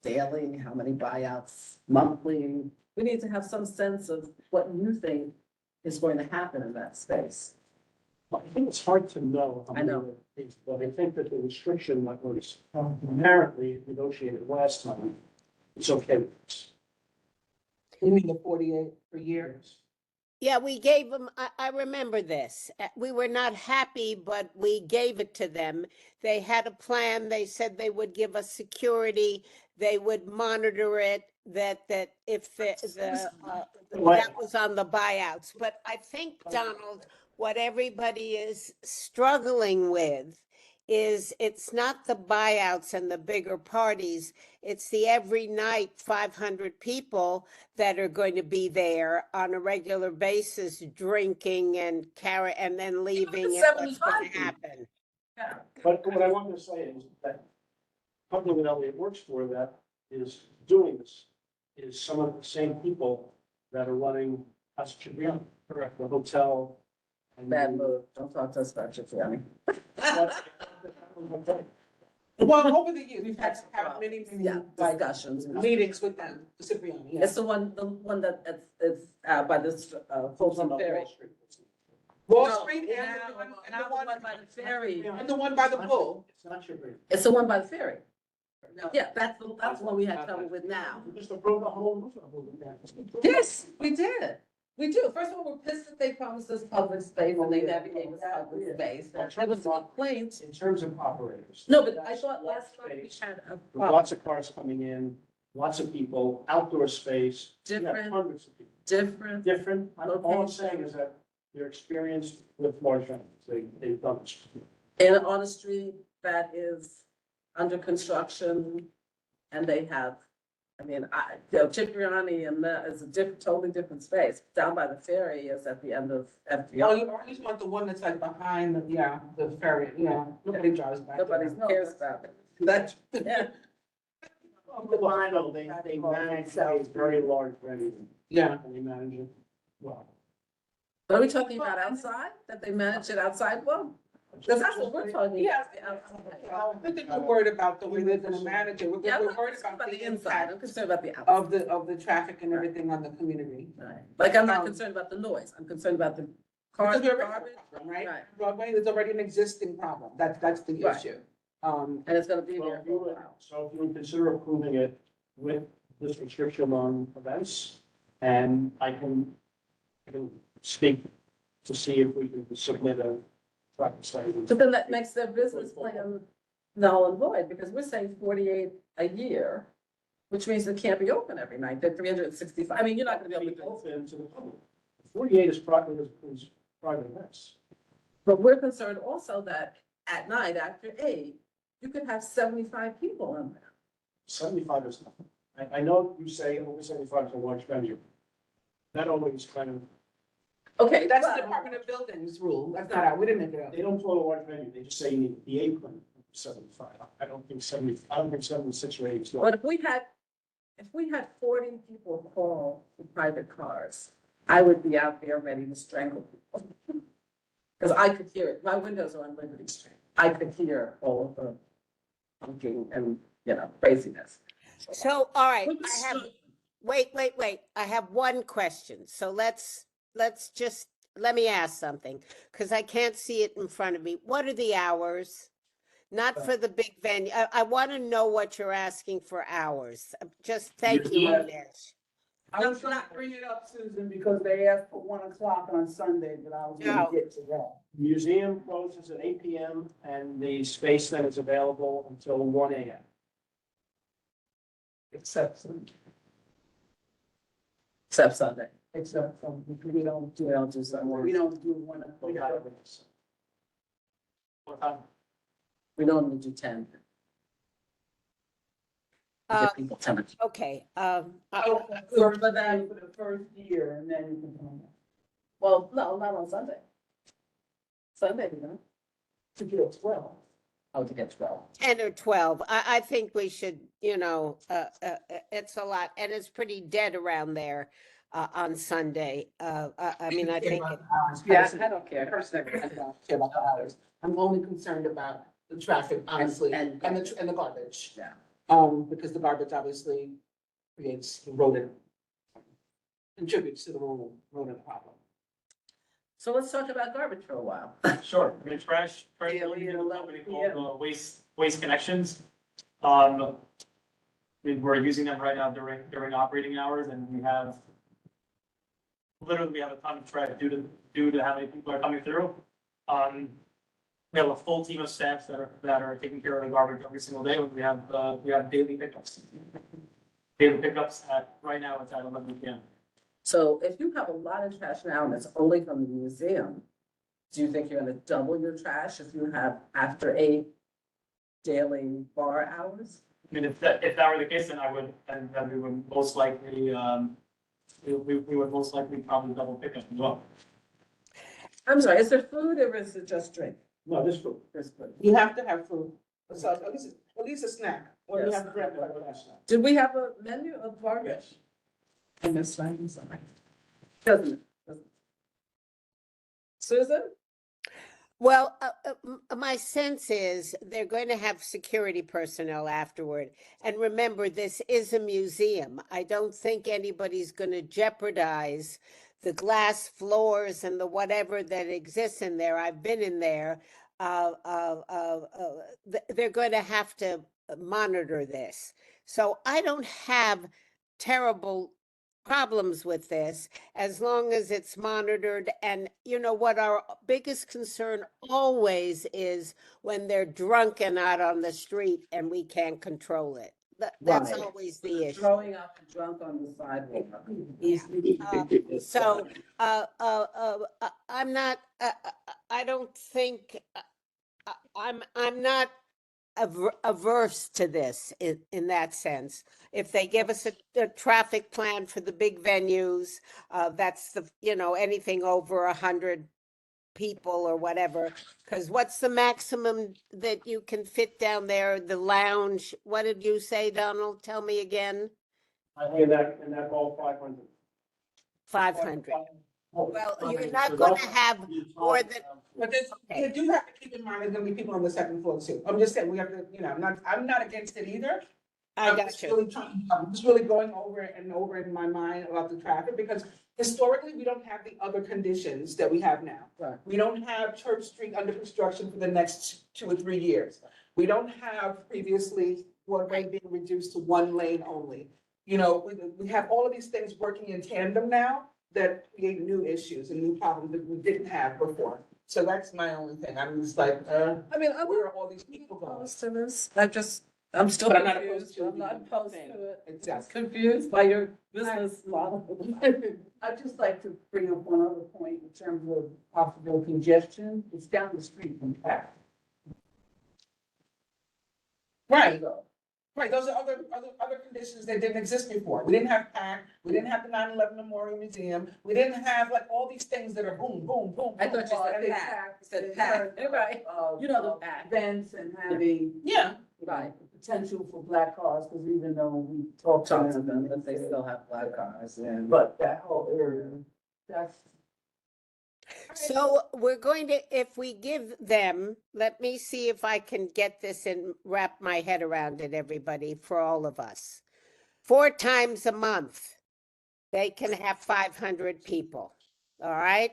daily, how many buyouts monthly? We need to have some sense of what you think is going to happen in that space. I think it's hard to know. how I know. many there is, But I think that the restriction that was apparently negotiated last time, it's okay with us. You mean the 48 per year? Yeah, we gave them, I remember this. We were not happy, but we gave it to them. They had a plan. They said they would give us security. They would monitor it, that if that was on the buyouts. But I think, Donald, what everybody is struggling with is it's not the buyouts and the bigger parties. It's the every night 500 people that are going to be there on a regular basis, drinking and and then leaving. And what's going 75 to happen? But what I wanted to say is that company that Elliott works for that is doing this is some of the same people that are running Casa Cipriani, correct, the hotel. and Bad the- move. Don't talk to us about Cipriani. Well, over the years, we've had to have many, Yeah, like, discussions. meetings with them, Cipriani, It's yes. the one that it's by this Folsom Ferry. Wall No, Street and now- the one, and not the one, by the ferry. and the one by the pool. It's not Cipriani. It's the one by the ferry. Yeah, that's the one we had trouble with now. We just approved the whole. Yes, we did. We do. First of all, we're pissed that they promised us public space and they never gave us public space. There was complaints. In terms of operators. No, but I thought last month we had a With lots of cars coming in, lots of people, outdoor space. You have different, Hundreds of people. different. Different, all I'm saying is that they're experienced with large families, they've done this. And on a street that is under construction and they have, I mean, Cipriani and that is a totally different space. Down by the ferry is at the end of Oh, FDR. you always want the one that's like behind, the ferry, nobody drives back. Nobody cares about it. That's, Yeah. Well, they manage a very large venue, yeah. and they manage it well. Are we talking about outside? That they manage it outside? Well, because that's what we're talking Yeah. about. I think we're worried about the way they're gonna manage it, Yeah, I'm we're not worried concerned about about the the inside. I'm impact concerned about the outside. of the traffic and everything on the community. Right. Like, I'm not Um, concerned about the noise. I'm concerned about the cars, Because we already have garbage, a problem, right? Right. Broadway, there's already an existing problem, that's the Right. issue. and it's gonna be Well, there if for you a would- while. So if you would consider approving it with this restriction on events, and I can speak to see if we can submit a traffic study. But then that makes their business plan null and void, because we're saying 48 a year, which means it can't be open every night. They're 365. I mean, you're not gonna be able to do it. Open to the public. 48 is private events. But we're concerned also that at night after 8, you could have 75 people in there. 75 is nothing. I know you say over 75 is a large venue. That always kind of, Okay, That's but- the Department of Buildings rule, that's not out, we didn't make it up. they don't call it a large venue, they just say you need the apron, 75. I don't think 76 or 8 is. But if we had 40 people call in private cars, I would be out there ready to strangle people. Because I could hear it. My windows are on Liberty Street. I could hear all of the honking and, craziness. So, all right, wait. I have one question. So let me ask something, because I can't see it in front of me. What are the hours? Not for the big venue. I want to know what you're asking for hours. Just thank you, Dinesh. I was not bringing it up, Susan, because they asked for 1 o'clock on Sunday, but I was No. gonna get to that. Museum closes at 8 PM and the space then is available until 1 AM. Except Sunday. Except Sunday. Except Sunday. We don't do, We don't do Sunday. we don't do 1 o'clock. What time? We don't do 10. We Uh, give people 10. Okay, For the first year, and then you can come. Well, no, not on Sunday. Sunday, we don't. To get 12. Oh, to get 12. 10 or 12. I think we should, it's a lot, and it's pretty dead around there on Sunday. I mean, I think, Yeah, I don't care. Personally, I don't care about the hours. I'm only concerned about the traffic, honestly, and the garbage. Yeah. Because the garbage obviously creates rodent, contributes to the rodent problem. So let's talk about garbage for a while. Sure, I mean, trash, Yeah, we we use have a a lot- company yeah. called Waste Connections. We're using them right now during operating hours, and we have literally a ton of trash due to how many people are coming through. We have a full team of staff that are taking care of the garbage every single day. We have daily pickups. Daily pickups right now it's at 11 p.m. So if you have a lot of trash now and it's only from the museum, do you think you're gonna double your trash if you have after 8 daily bar hours? I mean, if that were the case, then then we would most likely, we would most likely probably double pickup as well. I'm sorry, is there food or is it just drink? No, this food. There's food. You have to have food, so at least a snack, or you Yes. have bread. Did we have a menu of garbage? I missed that, I'm sorry. Doesn't it? Susan? well, my sense is they're going to have security personnel afterward. And remember, this is a museum. I don't think anybody's going to jeopardize the glass floors and the whatever that exists in there. I've been in there. They're going to have to monitor this. So I don't have terrible problems with this as long as it's monitored. And you know what our biggest concern always is when they're drunk and out on the street and we can't control it. That's Right. always the issue. Throwing up drunk on the sidewalk. So, I'm not, I don't think, I'm not averse to this in that sense. If they give us a traffic plan for the big venues, that's anything over 100 people or whatever. Because what's the maximum that you can fit down there? The lounge, what did you say, Donald? Tell me again. I think in that ball, 500. 500. Well, you're So not going to that's- have more than, But you do have to keep in mind, there's gonna be people on the second floor too. I'm just saying, we have to, I'm not against it either. I I'm got just you. really I'm just really going over and over in my mind about the traffic, because historically, we don't have the other conditions that we have now. Right. We don't have Church Street under construction for the next 2 or 3 years. We don't have previously one lane being reduced to 1 lane only. We have all of these things working in tandem now that create new issues and new problems that we didn't have before. So that's my only thing. I'm just like, I mean, I'm where are all these people not going? opposed to this. I'm still But I'm not confused. opposed to it I'm not either. opposed to it. Exactly. Confused by your business model. I'd just like to bring up one other point in terms of possible congestion. It's down the street from Pack. Right, right. Those are other conditions that didn't exist before. We didn't have PAC, we didn't have the 9/11 Memorial Museum, we didn't have like all these things that are boom, boom, boom. I thought you boom, said and they- pack. Said pack. Right. You know the pack. Events and having Yeah, Right. potential for black cars, because even though we talked Talk to to them, them, but they still have black cars and. but that whole area, that's. So we're going to, if we give them, let me see if I can get this and wrap my head around it, everybody, for all of us. 4 times a month, they can have 500 people, all right?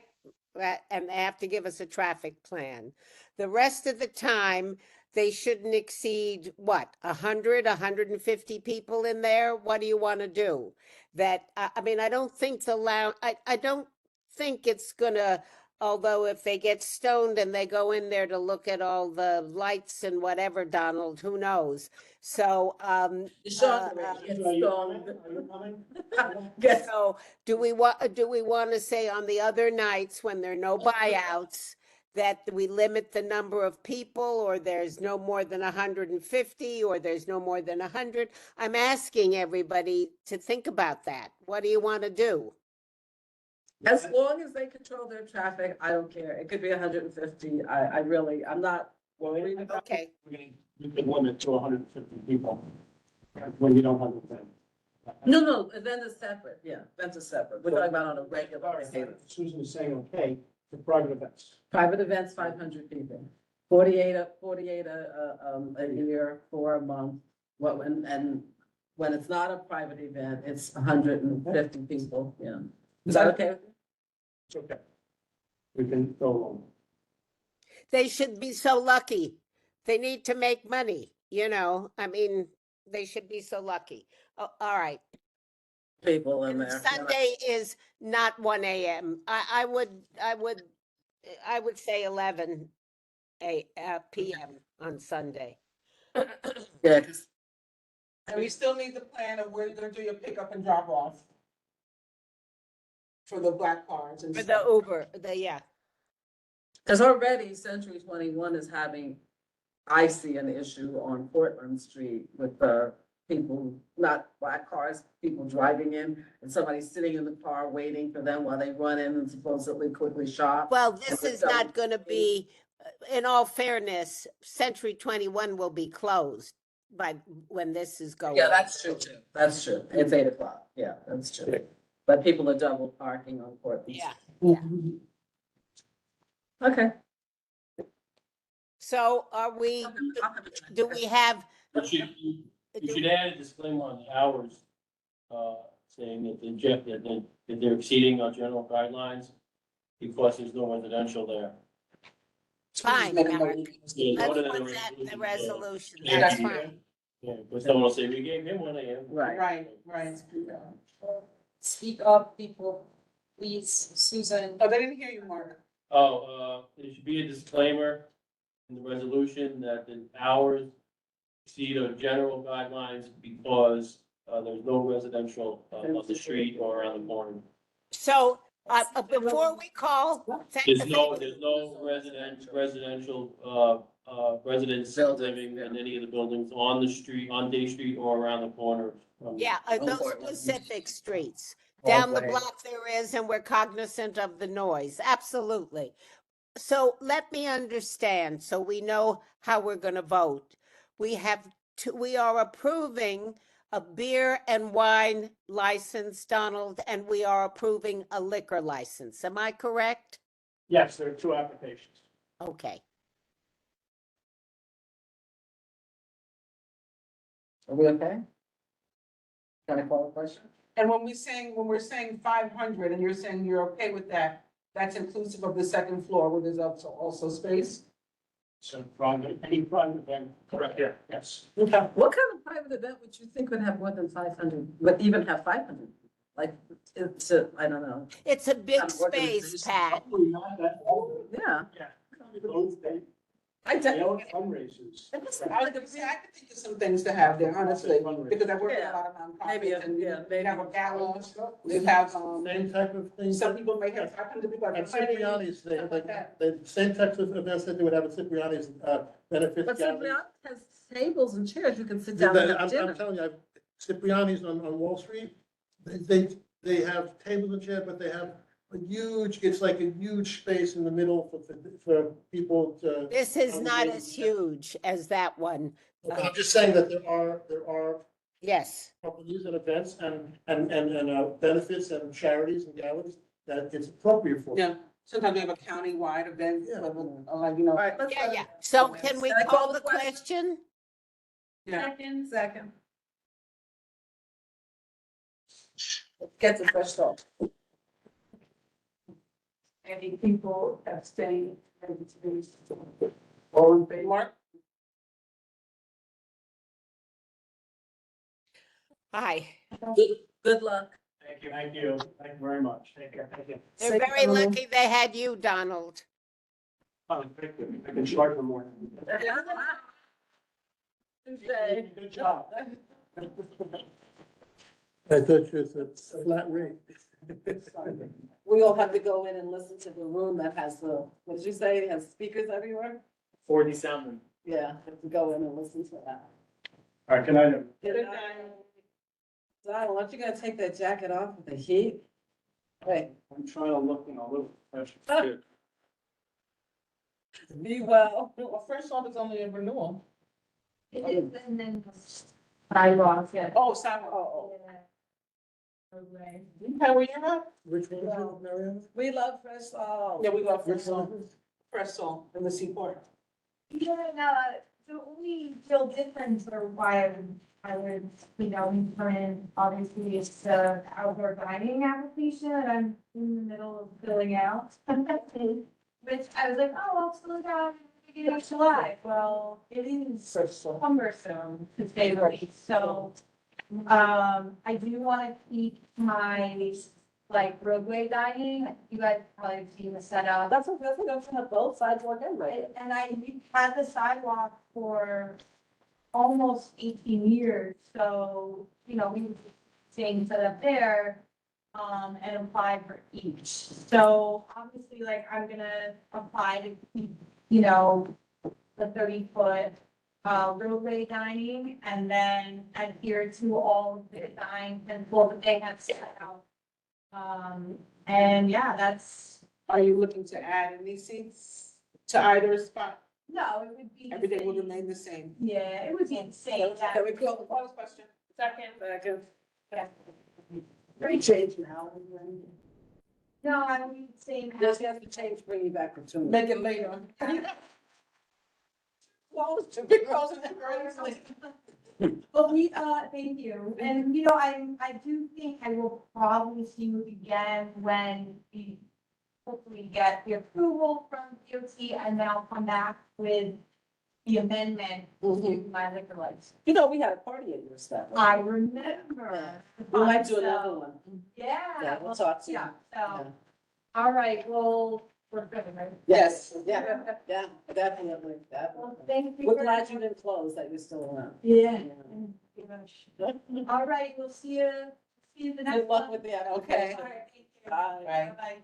And they have to give us a traffic plan. The rest of the time, they shouldn't exceed, what, 100, 150 people in there? What do you want to do? I mean, I don't think the lounge, I don't think it's gonna, although if they get stoned and they go in there to look at all the lights and whatever, Donald, who knows? So, Sean, Are you coming? Yes. so do we want to say on the other nights when there are no buyouts that we limit the number of people, or there's no more than 150, or there's no more than 100? I'm asking everybody to think about that. What do you want to do? As long as they control their traffic, I don't care. It could be 150. I'm not Well, Okay, you can limit to 150 people when you don't have an event. No, event is separate, yeah, events are separate. We're talking about on a regular basis. Susan is saying, okay, for private events. Private events, 500 people. 48 a year for a month. What, and when it's not a private event, it's 150 people, yeah. Is that okay? with you? It's okay. We can go along. they should be so lucky. They need to make money, you know, I mean, they should be so lucky. Oh, all right. People in And there. Sunday is not 1 AM. I would say 11 PM on Sunday. Yeah, 'cause And we still need the plan of where you're gonna do your pickup and drop off. For the black cards and For the stuff. Uber, yeah. Because already Century 21 is having, I see an issue on Portland Street with the people, not black cars, people driving in and somebody sitting in the car waiting for them while they run in and supposedly quickly shop. Well, this we're is not selling- going to be, in all fairness, Century 21 will be closed by when this is going. Yeah, that's true too. That's true. It's 8 o'clock. Yeah, that's true. But people are double parking on Portland. Yeah. Street. Okay. So are we, do we have? You should add a disclaimer on the hours, saying that they're exceeding our general guidelines because there's no residential there. Fine, Maybe Mark. Yeah, Let's go to the put that in the resolution. Yeah. That's fine. Yeah, because someone will say, we gave him 1 AM. Right. Right. Speak up, people, please, Susan. Oh, they didn't hear you, Mark. There should be a disclaimer in the resolution that the hours exceed our general guidelines because, there's no residential, on the street or around the corner. So, before we call. There's no residential, residents living in any of the buildings on the street, on Day Street or around the corner. Yeah, those Portland. specific streets. Down the Broadway. block there is, and we're cognizant of the noise, absolutely. So let me understand, so we know how we're gonna vote. We are approving a beer and wine license, Donald, and we are approving a liquor license. Am I correct? Yes, there are 2 applications. Okay. Are we okay? Can I call a question? And when we're saying 500 and you're saying you're okay with that, that's inclusive of the second floor where there's also space? So private, any private event, correct, yeah, yes. What kind of private event would you think would have more than 500, but even have 500? Like, it's, I don't know. It's a big Kind of space, organization. Pat. Probably not that old. Yeah. Yeah. Those, they own fundraisers. I could think of some things to have there, honestly, because I work with a lot of Maybe, nonprofits and yeah, they maybe. have a gala, they have, Same type of thing. some people may have 500 people. At Cipriani's, they have like, the same types of events that they would have at Cipriani's, benefits. But gatherings. Cipriani has tables and chairs, you can sit down and have I'm dinner. telling you, Cipriani's on Wall Street, they have tables and chairs, but they have a huge, it's like a huge space in the middle for people to. This is not as huge as that one. But I'm just saying that there are Yes. companies and events and benefits and charities and galleries that it's appropriate for. Yeah, sometimes we have a county-wide event, Yeah. like, you know. All right, let's. Yeah, yeah. So can we Can I call the question? Yeah. Second. Get the fresh start. Any people abstain, and space. All in favor? Mark? Hi. Good luck. Thank you, thank you very much. Thank you, thank you. They're Say very hello. lucky they had you, Donald. Thank you. I can start in the morning. Tuesday. Good job. I thought it was a flat rate. We all have to go in and listen to the room that has the, what did you say, it has speakers everywhere? 40 sound. Yeah, have to go in and listen to that. All right, good night. Good night. Don, aren't you gonna take that jacket off with the heat? Wait. I'm trying to look, a little fresh. Be well. Well, first off, it's only a renewal. It is, and then sidewalks, yeah. Oh, sidewalk, oh, Roadway. okay, where you at? Which one, Mariana? We love Fresh Salt. Yeah, we love Fresh Which one? Salt. Fresh Salt in the Seaport. Yeah, no, the only real difference or why I would, turn in, obviously, is the outdoor dining application that I'm in the middle of filling out. Which I was like, oh, I'll fill it out in the beginning of July. Well, it is cumbersome to say the least, so, I do want to keep my, roadway dining. You guys probably have seen the setup. That's what, that's gonna have both sidewalk and right. And we've had the sidewalk for almost 18 years, so, we were saying set up there, and apply for each. So obviously, I'm gonna apply to keep, the 30-foot, roadway dining, and then adhere to all of the design principles that they have set out. And yeah, that's, Are you looking to add any seats to either spot? no, it would be. the Everything would same. remain the same. Yeah, it would be the same. Can we call the question? Second. Yeah. Pretty change now. No, I would say. Just have to change, bring you back to. Make it later. Close to be closing it early. Well, thank you. And, I do think I will probably see you again when we hopefully get the approval from DOT, and then I'll come back with the amendment to my liquor license. We had a party at your stuff. I remember. We might do So, another one. Yeah. Yeah, we'll talk soon. Yeah, Yeah. so, all right, well, we're good, right? Yes, yeah, definitely. Well, thank you. We're very glad much. you didn't close, that you're still around. Yeah. Yeah. All right, we'll see you the next one. Good luck with that, okay. All right, thank you. Bye. Bye-bye.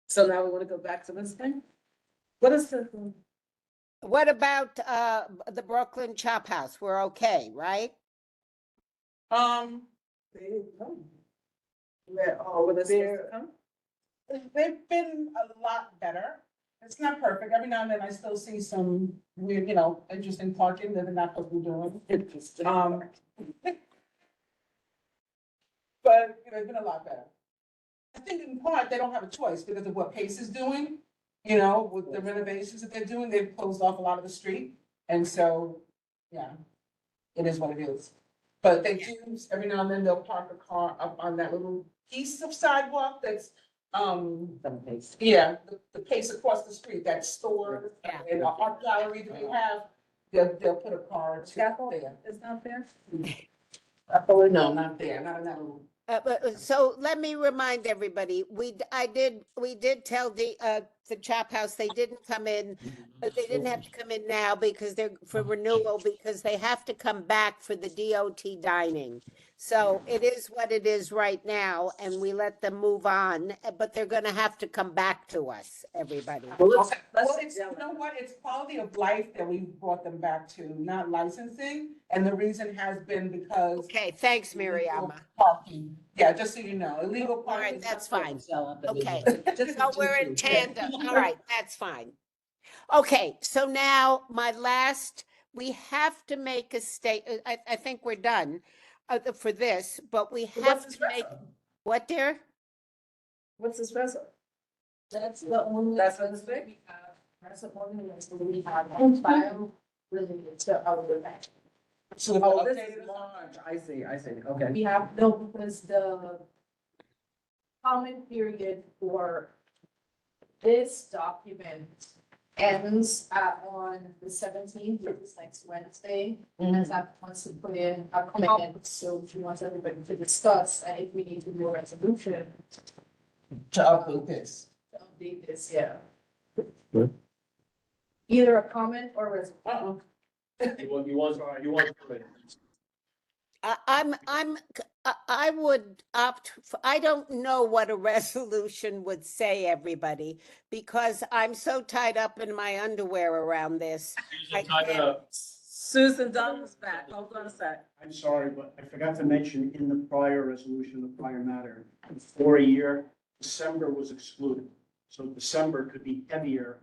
So now we want to go back to this thing? What is the? What about the Brooklyn Chop House? We're okay, right? They've been a lot better. It's not perfect. Every now and then I still see some weird, interesting parking that they're not supposed to be doing. Interesting. But, it's been a lot better. I think in part, they don't have a choice because of what Pace is doing, with the renovations that they're doing, they've closed off a lot of the street. And so, yeah, it is what it is. But they do, every now and then they'll park a car up on that little piece of sidewalk that's, yeah, the Pace across the street, that store Yeah. and the art gallery that we have, they'll put a car or two there. It's not there? No, not there, not in that little. So let me remind everybody, we did tell the Chop House, they didn't come in, they didn't have to come in now because they're for renewal, because they have to come back for the DOT dining. So it is what it is right now, and we let them move on, but they're gonna have to come back to us, everybody. Well, Well, let's, it's, you know what, it's quality of life that we've brought them back to, not licensing, and the reason has been because. Okay, thanks, illegal Miriama. Parking, yeah, just so you know, illegal All parking. right, that's fine. Okay. Just So we're in tandem. All right, that's fine. Okay, so now we have to make a I think we're done for this, but we have to make, what, dear? What's this vessel? That's the only. That's what it's big? we have. That's the only list that we have on file related to other events. So if Oh, the this updated is large, I see, okay. We have, no, because the comment period for this document ends on the 17th, which is next Wednesday. And that wants to put in a comment, so she wants everybody to discuss, and if we need to do a resolution To update this. to update this, yeah. Either a comment or a resolution. You want. I would opt, I don't know what a resolution would say, everybody, because I'm so tied up in my underwear around this. I can't- Susan Donald's back, hold on a sec. I'm sorry, but I forgot to mention in the prior resolution, the prior matter, for a year, December was excluded. So December could be heavier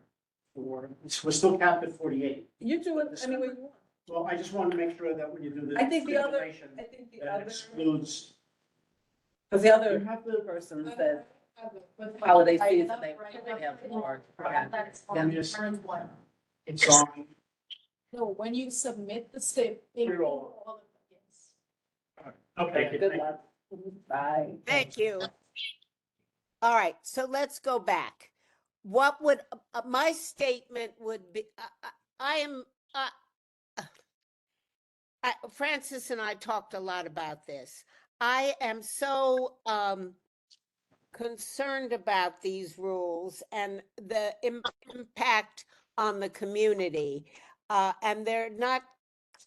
for, we're still capped at 48. You do it any way you want. Well, I just wanted to make sure that when you do the I think the other, stipulation, I think the that other, excludes. because the other person said holiday season, they have more. That's Then on just- turn one. It's on. No, when you submit the state. they We're all- do all of it, yes. Okay. Good luck. Bye. Thank you. All right, so let's go back. What would, my statement would be, I am, Francis and I talked a lot about this. I am so concerned about these rules and the impact on the community. And they're not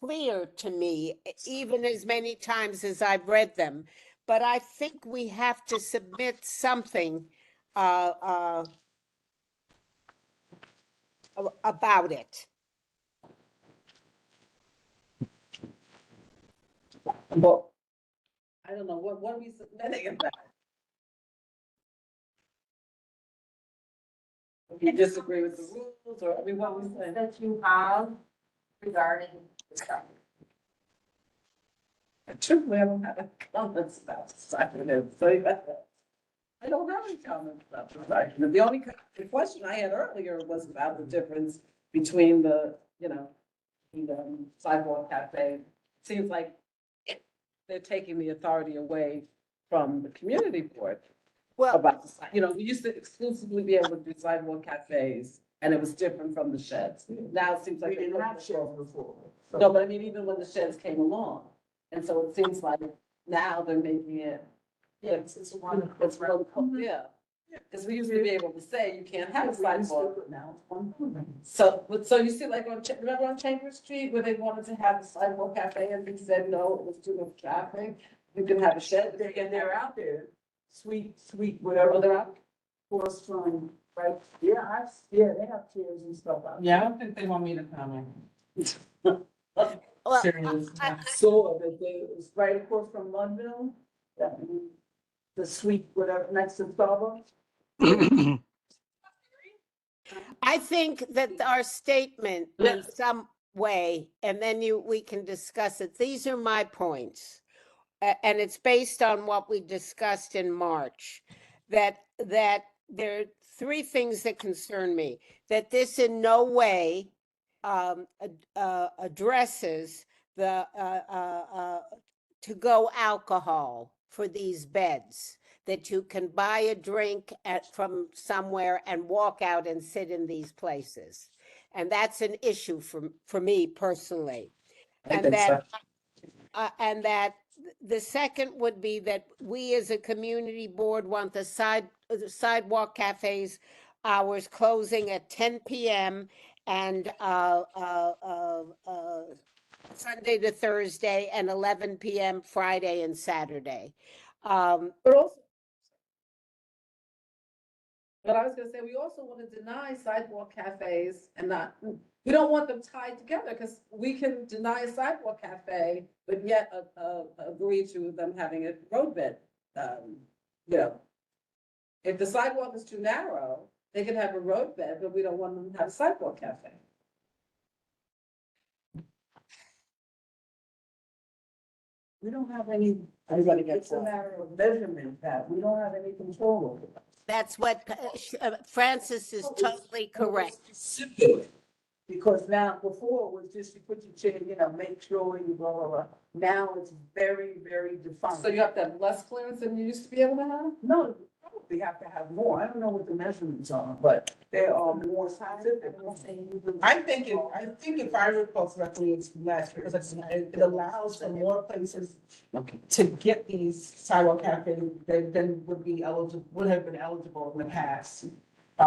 clear to me, even as many times as I've read them. But I think we have to submit something about it. Well, I don't know, what are we submitting about? You disagree with the rules, or, I mean, what was that? That you have regarding the stuff. I truly haven't had comments about Saturday, so I don't have any comments about the Saturday. The only, the question I had earlier was about the difference between the, you know, the sidewalk cafe. Seems like they're taking the authority away from the community board Well, about the, you know, we used to exclusively be able to do sidewalk cafes, and it was different from the sheds. Now it seems We like. didn't have shelves before. So- No, but I mean, even when the sheds came along, and so it seems like now they're making it, yeah, it's one, yeah. Because we used to be able to say you can't have a sidewalk. Now it's one building. So you see, like remember on Chambers Street where they wanted to have a sidewalk cafe and we said, no, it was too much traffic. You can have a shed. And they're out there, sweet, whatever. Oh, they're out? Force from, right, they have chairs and stuff out. Yeah, I don't think they want me to comment. well, Serious. So it's right across from Ludville, that, the sweet, whatever, next to Starbucks. I think that our statement in some way, and then we can discuss it. These are my points. And it's based on what we discussed in March, that there are three things that concern me. That this in no way addresses the to-go alcohol for these beds, that you can buy a drink from somewhere and walk out and sit in these places. And that's an issue for me personally. And that the second would be that we as a community board want the sidewalk cafes hours closing at 10 p.m. and Sunday to Thursday and 11 p.m. Friday and Saturday. But I was gonna say, we also want to deny sidewalk cafes and not, we don't want them tied together, because we can deny a sidewalk cafe, but yet, agree to them having a roadbed, you know. If the sidewalk is too narrow, they can have a roadbed, but we don't want them to have a sidewalk cafe. We don't have any, Everybody gets it's a one. matter of measurement, Pat, we don't have any control over that. That's what Francis is totally correct. Because now, before it was just you put your chair, make sure you blah, blah, blah. Now it's very, very defined. So you have to have less clearance than you used to be able to have? No, you probably have to have more. I don't know what the measurements are, but there are more specific. I think if I recall correctly, it's less because it allows for more places to get these sidewalk cafes than would have been eligible in the past.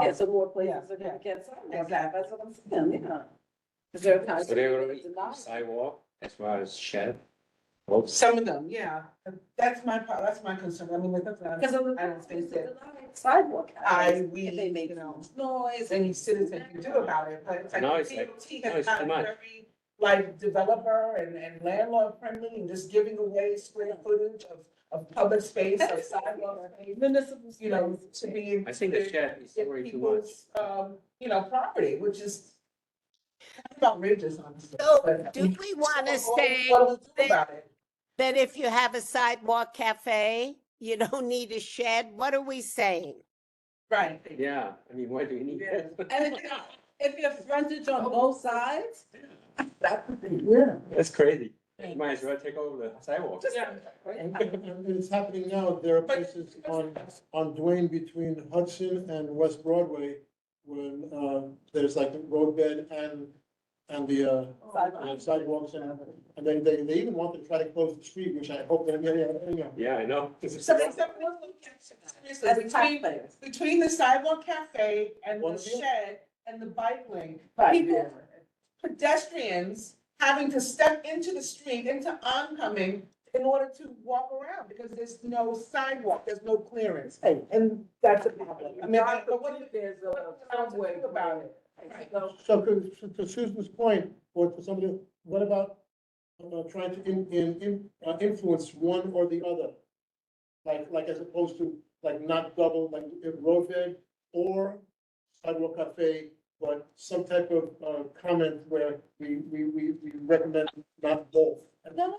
Yeah, so more places are gonna get sidewalk cafes, that's what I'm saying, yeah. Is there a kind of? So they already sidewalk as far as shed? Oops. Some of them, yeah. That's my concern. I mean, that's not. Because of the. I don't think that. Sidewalk. We, They make you know, noise. any citizen can do about it, but it's like No, the it's like- DOT no, has it's gotten too much. very, like, developer and landlord friendly and just giving away square footage of public space, of sidewalk space, Municipal you know, space. to be. I think the shed is in already too much. people's, you know, property, which is kind of outrageous, honestly. So but- do we want to say What do we do that, about it? that if you have a sidewalk cafe, you don't need a shed? What are we saying? Right. Yeah, I mean, why do you need that? And if you have frontage on both sides, that would be. Yeah. That's crazy. You might as well take over the sidewalk. And it's happening now, there are places on Duane between Hudson and West Broadway, when, there's like the roadbed and the, sidewalks, and they even want to try to close the street, which I hope they're getting, Yeah, I know. So, seriously, between the sidewalk cafe and One the deal? shed and the bike lane, Right, people, pedestrians having to step into the street, into oncoming in order to walk around, because there's no sidewalk, there's no clearance. And that's a problem. I mean, but what do you, There's what a do you subway think about it? Right. So to Susan's point, or to somebody, what about trying to influence one or the other? Like as opposed to, like, not double, like roadbed or sidewalk cafe, but some type of comment where we recommend not both. No,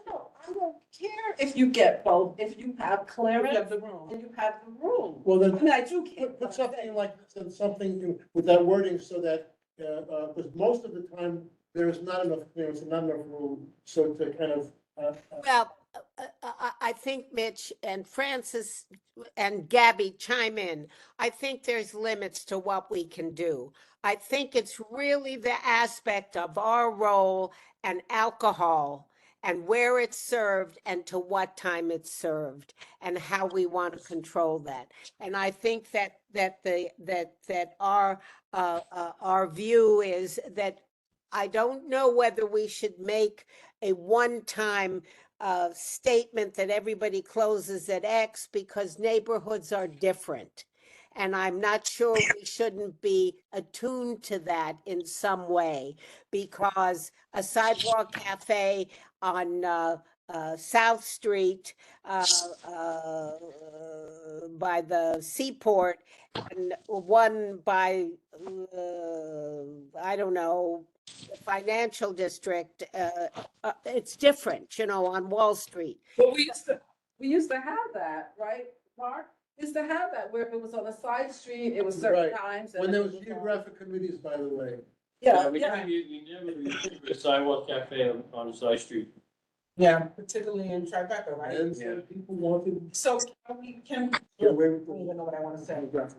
I don't care if you get both, if you have You clearance have the room. and you have the room. Well, I then, mean, I do care. put something like, something with that wording so that, because most of the time, there is not enough clearance and not enough room, so to kind of. Well, I think Mitch and Francis and Gabby chime in. I think there's limits to what we can do. I think it's really the aspect of our role and alcohol and where it's served and to what time it's served and how we want to control that. And I think that our view is that I don't know whether we should make a one-time statement that everybody closes at X, because neighborhoods are different. And I'm not sure we shouldn't be attuned to that in some way, because a sidewalk cafe on South Street by the seaport and one by, I don't know, the financial district, it's different, on Wall Street. But we used to have that, right, Mark? Used to have that where if it was on a side street, it was certain Right. times. and When there it was on- geographic committees, by the way. Yeah, We yeah. never a sidewalk cafe on the side street. Yeah, particularly in Tribeca, right? And so people wanted So can, to get away with I don't it. even know what I wanna say. But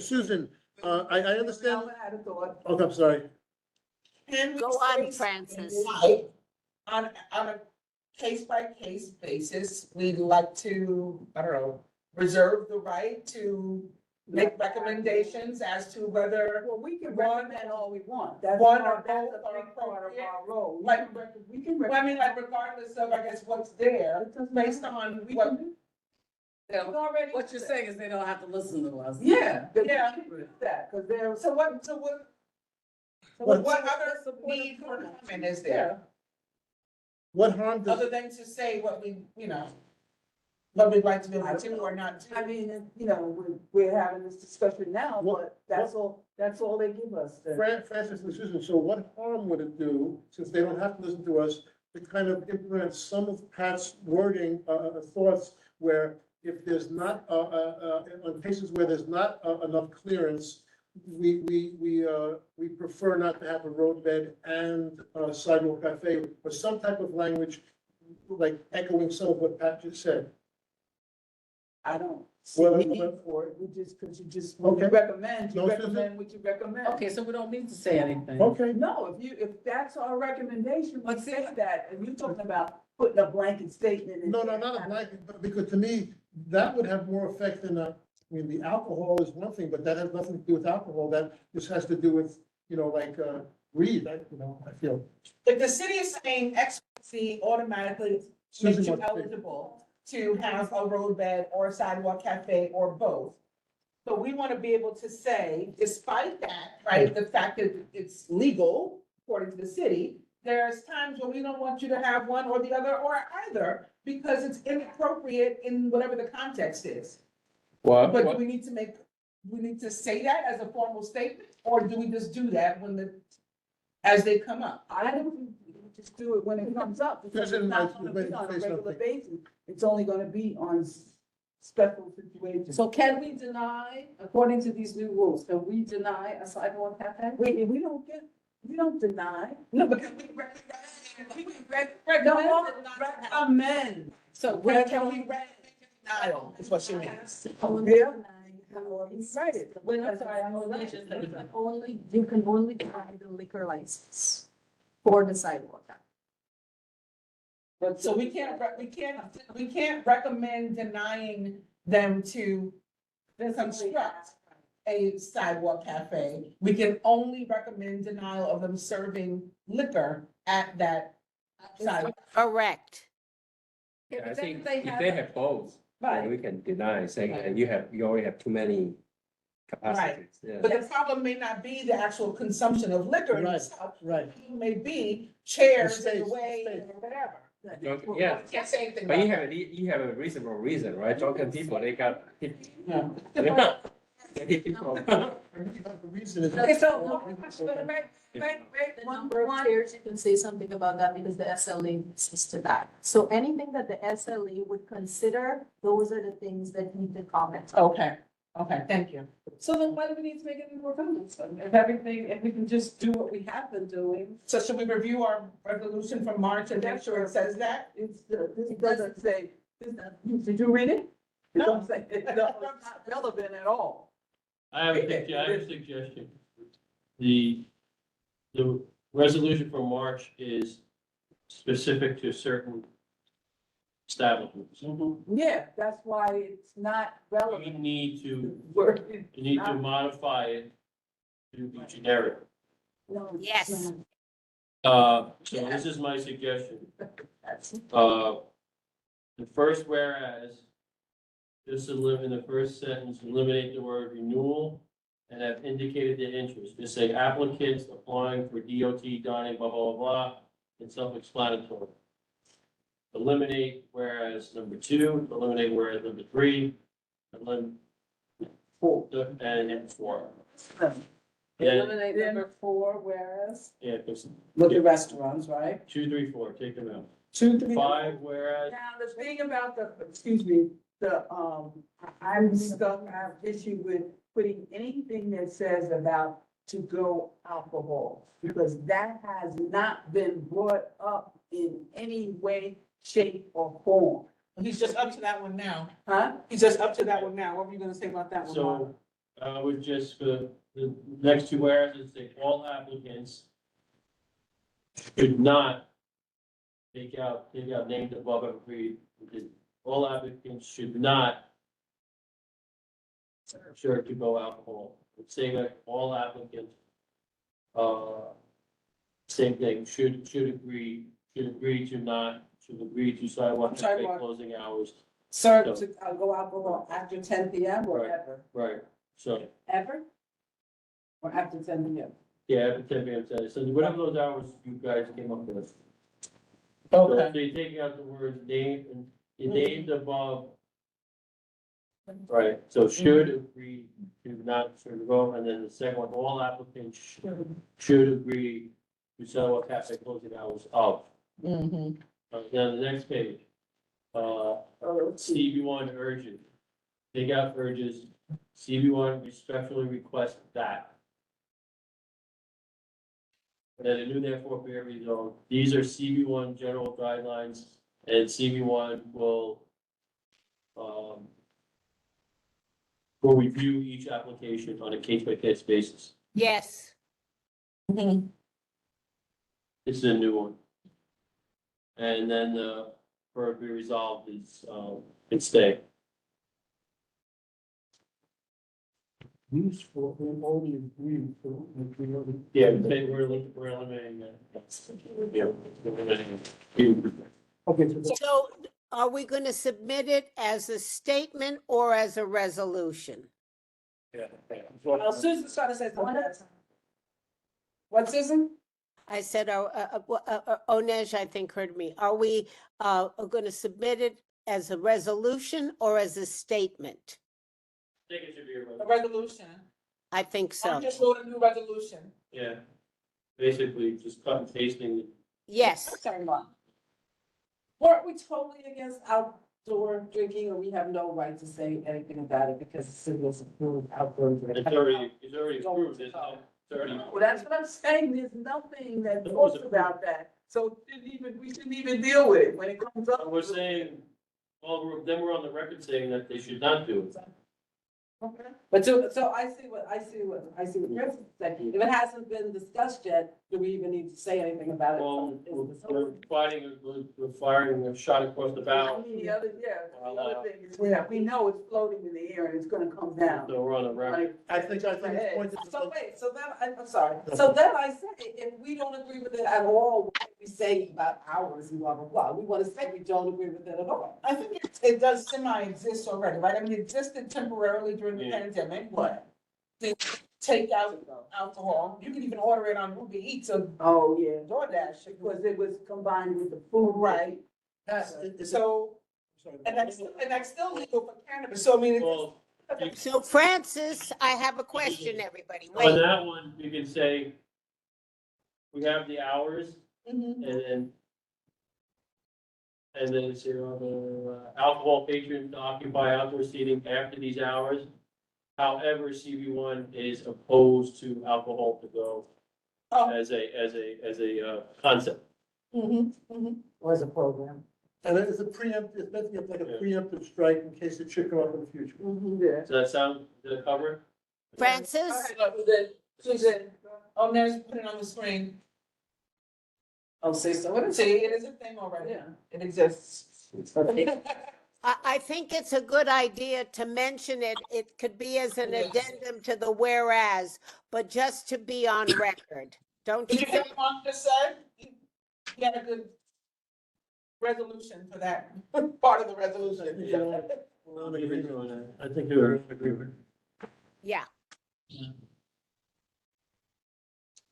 Susan, I understand, Alvin had a thought. oh, I'm sorry. Can we Go on, say Francis. like, on a case-by-case basis, we'd like to, I don't know, reserve the right to make recommendations as to whether, Well, we can One- recommend all we want. That's one our, or that's both a are big part of appropriate. our role. We Like- can we can well, I mean, like recommend. regardless of, I guess, what's there, based on We what. can do- It's already. What you're saying is they don't have to listen to us. Yeah, They yeah. can do that, because they're. So what other need for comment is there, What harm does, other than to say what we, what we'd like to be able to do or not do? I mean, we're having this discussion now, but that's all they give us. Francis and Susan, so what harm would it do, since they don't have to listen to us, to kind of implement some of Pat's wording, thoughts, where if there's not, on cases where there's not enough clearance, we prefer not to have a roadbed and a sidewalk cafe, or some type of language, like echoing some of what Pat just said. I don't see Well, a need well- for it, because you just, Okay. you recommend No, Susan? what you recommend. Okay, so we don't need to say anything. Okay, No, if that's our recommendation, we say that, and you're talking about putting a blanket statement in. no, there. not a blanket, but because to me, that would have more effect than the alcohol is one thing, but that has nothing to do with alcohol, that just has to do with, weed, I feel. If the city is saying X, Y, Z automatically makes Susan you wants to speak. eligible to have a roadbed or a sidewalk cafe or both. So we want to be able to say, despite that, right, the fact that it's legal according to the city, there's times when we don't want you to have one or the other or either, because it's inappropriate in whatever the context is. But do we need to say that as a formal statement, or do we just do that as they come up? I don't think we just do it when it comes up, because it's Doesn't not like- gonna wait, be on a say regular something. basis. It's only gonna be on special situations. So can we deny, according to these new rules, can we deny a sidewalk cafe? We don't deny. No, because we No, recommend. recommend. So where can we recommend denial, is what she means. Yeah. Right. I'm sorry, I'm you can only deny the liquor license for the sidewalk. But so we can't recommend denying them to construct a sidewalk cafe. We can only recommend denial of them serving liquor at that sidewalk. Correct. I but think then if they they have- have both, Right. then we can deny, saying that you already have too many capacities. Yeah. But the problem may not be the actual consumption of liquor in Right. itself. Right. It may be chairs in the Space, way space. or whatever. Yeah, Can't say anything but about that. you have a reasonable reason, right? Drunken people, they got. Yeah. They hit people. The reason is. Okay, so, Number of chairs, you can say something about that because the SLA insists to that. So anything that the SLA would consider, those are the things that need to comment on. Okay, thank you. so then why do we need to make any more comments? If we can just do what we have been doing. So should we review our resolution from March and make sure it says that? This doesn't say, did you read it? It don't say, it's not relevant at all. I have a suggestion. The resolution for March is specific to certain establishments. Yeah, that's why it's not We relevant. need to, Word. you need to modify it to be generic. No, Yes. So this is my suggestion. The first whereas, just in the first sentence, eliminate the word renewal and have indicated their interest. Just say applicants applying for DOT, dining, blah, blah, blah, blah. It's self-explanatory. Eliminate whereas number 2, eliminate whereas number 3, and 4, and 4. Yeah, Eliminate number 4, whereas, yeah, it's with the restaurants, right? 2, 3, 4, take them out. 2, 3. 5, whereas, Now, the thing about excuse me, I'm stuck, I have issue with putting anything that says about to-go alcohol, because that has not been brought up in any way, shape, or form. He's just up to that one now. Huh? He's just up to that one now. What were you gonna say about that one, Mark? so, I would just, the next 2 whereas, say all applicants should not take out named above and agreed, because all applicants should not serve to-go alcohol. Say that all applicants, same thing, should agree to sidewalk Sidewalk. closing hours. Serve to go alcohol after 10 PM or Right. ever? Right, so, Ever? Or after 10 PM? yeah, after 10 p.m. So whatever those hours you guys came up with. So you're taking out the words named and named above. Right, so should agree to not serve the vote, and then the second one, all applicants should agree to sidewalk cafe closing hours of. Mm-hmm. Then the next page, CB1 urges, take out urges, CB1 respectfully requests that. And then a new therefore be every zone, these are CB1 general guidelines, and CB1 will review each application on a case-by-case basis. Yes. Mm-hmm. This is a new one. And then, for it to be resolved is, it stay. Useful, we only agree to. Yeah, we're eliminating that. Yeah, we're eliminating it. Okay, so So are we going to submit it as a statement or as a resolution? Yeah. Susan's trying to say something. What, Susan? I said, Onej, I think heard me. Are we going to submit it as a resolution or as a statement? I think it should be A resolution. I think I so. just wrote a new resolution. yeah, basically just cut and pasting. Yes. Sorry, Mom. Weren't we totally against outdoor drinking, or we have no right to say anything about it because the city was approved outdoor drinking? It's already approved, isn't it? It's already. Well, that's what I'm saying, there's nothing that talks about that, so we shouldn't even deal with it when it comes up. We're saying, well, then we're on the record saying that they should not do it. Okay. But so I see what Chris is saying. If it hasn't been discussed yet, do we even need to say anything about it? Well, we're firing a shot across the I bow, mean, the other thing is, we know it's floating in the air and it's gonna come down. so we're on the record. Like, I think it's pointed to. So wait, so then, I'm sorry, so then I say, if we don't agree with it at all, what do we say about hours and blah, blah, blah? We wanna say we don't agree with it at all. I think it does semi-exist already, right? I mean, it existed temporarily during the Yeah. pandemic, but to take out alcohol, you can even order it on Uber Eats or Oh, yeah, DoorDash. because it was combined with the food. Right. So, and that's still legal for cannabis, so I mean, it's. Well, So Francis, I have a question, everybody. on Wait, that one, you can say, we have the hours, Mhm. and then it's, alcohol patrons to occupy outdoor seating after these hours. However, CB1 is opposed to alcohol to go Oh. as a concept. Was a program. And it's a preempt, it's meant to be like a preemptive strike in case it should come up in the future. Yeah. Does that sound, does that cover it? Francis? Susan, oh, there's, put it on the screen. Oh, say so, what is See, it? it is a thing already. Yeah. It exists. I think it's a good idea to mention it. It could be as an Yes. addendum to the whereas, but just to be on record. Don't Did you you hear think? what Mark just said? You got a good resolution for that, part of the resolution. I'm in agreement on that. I think you're in agreement. Yeah.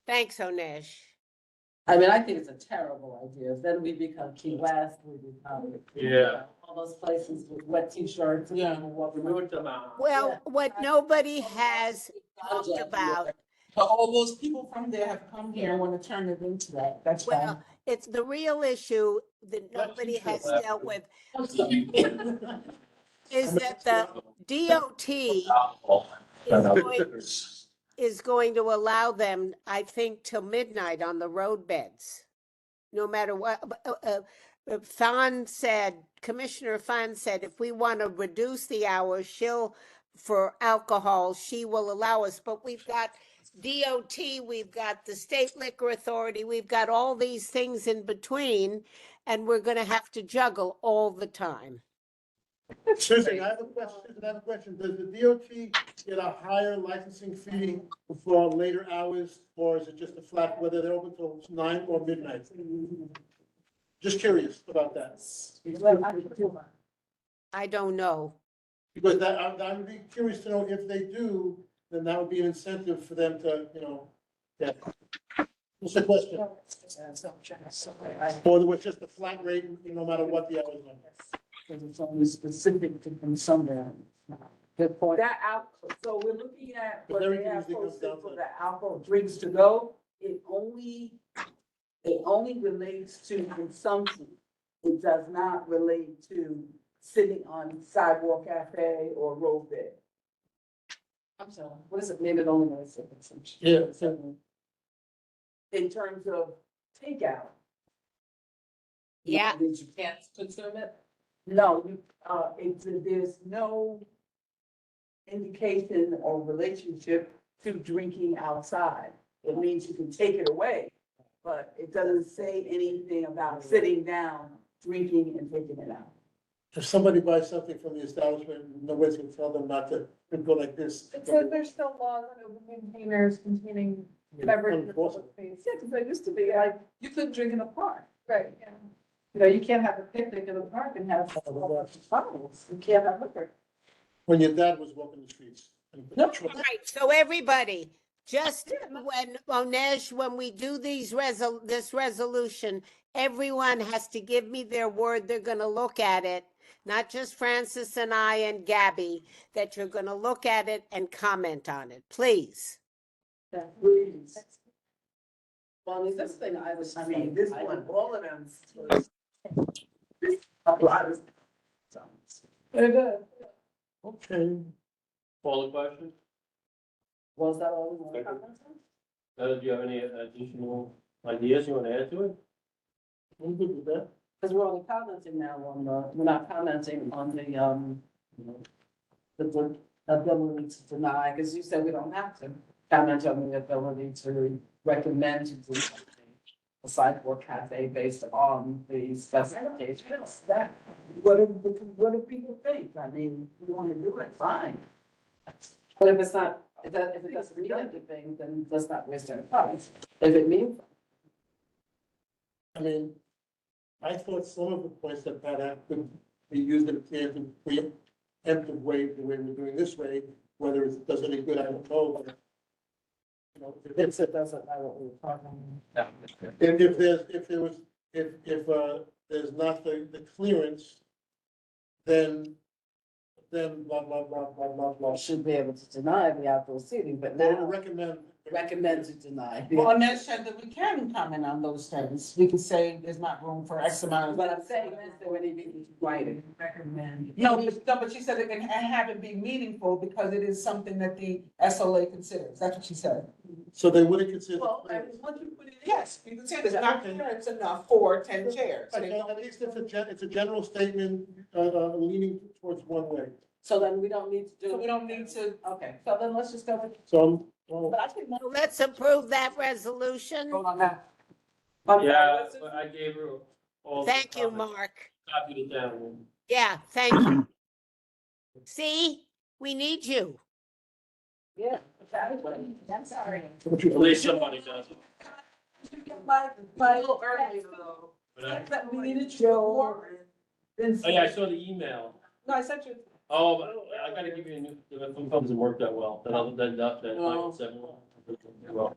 Thanks, Onesh. I mean, I think it's a terrible idea. Then we become Key West, we become. Yeah. All those places with wet t-shirts. and Yeah. what we Remove them out. Well, what nobody has talked about, But all those people from there have come here and want to turn it into that, that's fine. well, it's the real issue that nobody has dealt with is that the DOT is going to allow them, I think, till midnight on the roadbeds. No matter what, Commissioner Fan said, if we want to reduce the hours, for alcohol, she will allow us, but we've got DOT, we've got the State Liquor Authority, we've got all these things in between, and we're gonna have to juggle all the time. Susan, I have a question. Does the DOT get a higher licensing fee for later hours, or is it just a flat, whether they're open till 9 or midnight? Just curious about that, I don't know. because I would be curious to know if they do, then that would be an incentive for them to, yeah. What's the question? Or it was just a flat rate, no matter what the hours are. Because it's only specific to consumption. Good point. So we're looking at But what they everything have usually comes posted down to for that. the alcohol drinks to go. It only relates to consumption. It does not relate to sitting on sidewalk cafe or roadbed. I'm sorry, what is it, maybe it only relates to consumption? Yeah. In terms of takeout, Yeah, Means you can't consume it? no, there's no indication or relationship to drinking outside. It means you can take it away, but it doesn't say anything about sitting down, drinking and taking it out. If somebody buys something from the establishment, nobody's gonna tell them not to go like this. It says there's still laws on open containers containing beverages in the public space. Yeah, because there used to be like, you couldn't drink in the park. Right, yeah. You know, you can't have a picnic in the park and have bottles. You can't have liquor. When your dad was walking the streets. all right, so everybody, Just when, Monesh, when we do this resolution, everyone has to give me their word they're gonna look at it. Not just Francis and I and Gabby, that you're gonna look at it and comment on it, please. Please. Well, this thing, I mean, this one, all of them. A lot of. Very good. Okay. Call the question. Was that all we wanted? Do you have any additional ideas you want to add to it? I'm good with that. Because we're only commenting now on we're not commenting on the ability to deny, because you said we don't have to comment on the ability to recommend to do something. A sidewalk cafe based on the specifications. That, what do people think? I mean, we want to do it, fine. But if it's not, if it doesn't mean anything, then let's not waste our time. If it means, I mean, I thought some of the points that Pat had could be used in a preemptive way, the way we're doing this way, whether it does any good, I don't know. But, you know, if it doesn't matter what we're talking about. if there's not the clearance, then blah, blah, blah, blah, blah, blah. Should be able to deny the outdoor seating, but They now recommend to deny. Well, Ned said that we can comment on those things. We can say there's not room for X amount of. But I'm saying is that when you write it, Recommend. But she said it can have it be meaningful because it is something that the SLA considers. That's what she said. So they wouldn't consider. well, I mean, once you put it in. Yes, you can say there's not clearance enough for 10 chairs. Right, so at least it's a general statement, leaning towards one way. So then we don't need to do. So we don't need to. Okay, so then let's just go with. So, well, But I think. So let's approve that resolution. Vote on that. I'm sorry, Yeah, what's it? but I gave her all. the Thank you, comments. Mark. Copied it down. Yeah, thank you. See, we need you. Yeah, I'm sorry. At least somebody does it. My little earlier though. But I- That we needed to show more. Oh, yeah, I saw the email. No, I sent you. Oh, but I gotta give you a new, the phone doesn't work that well, that other than that, No. 917. Well,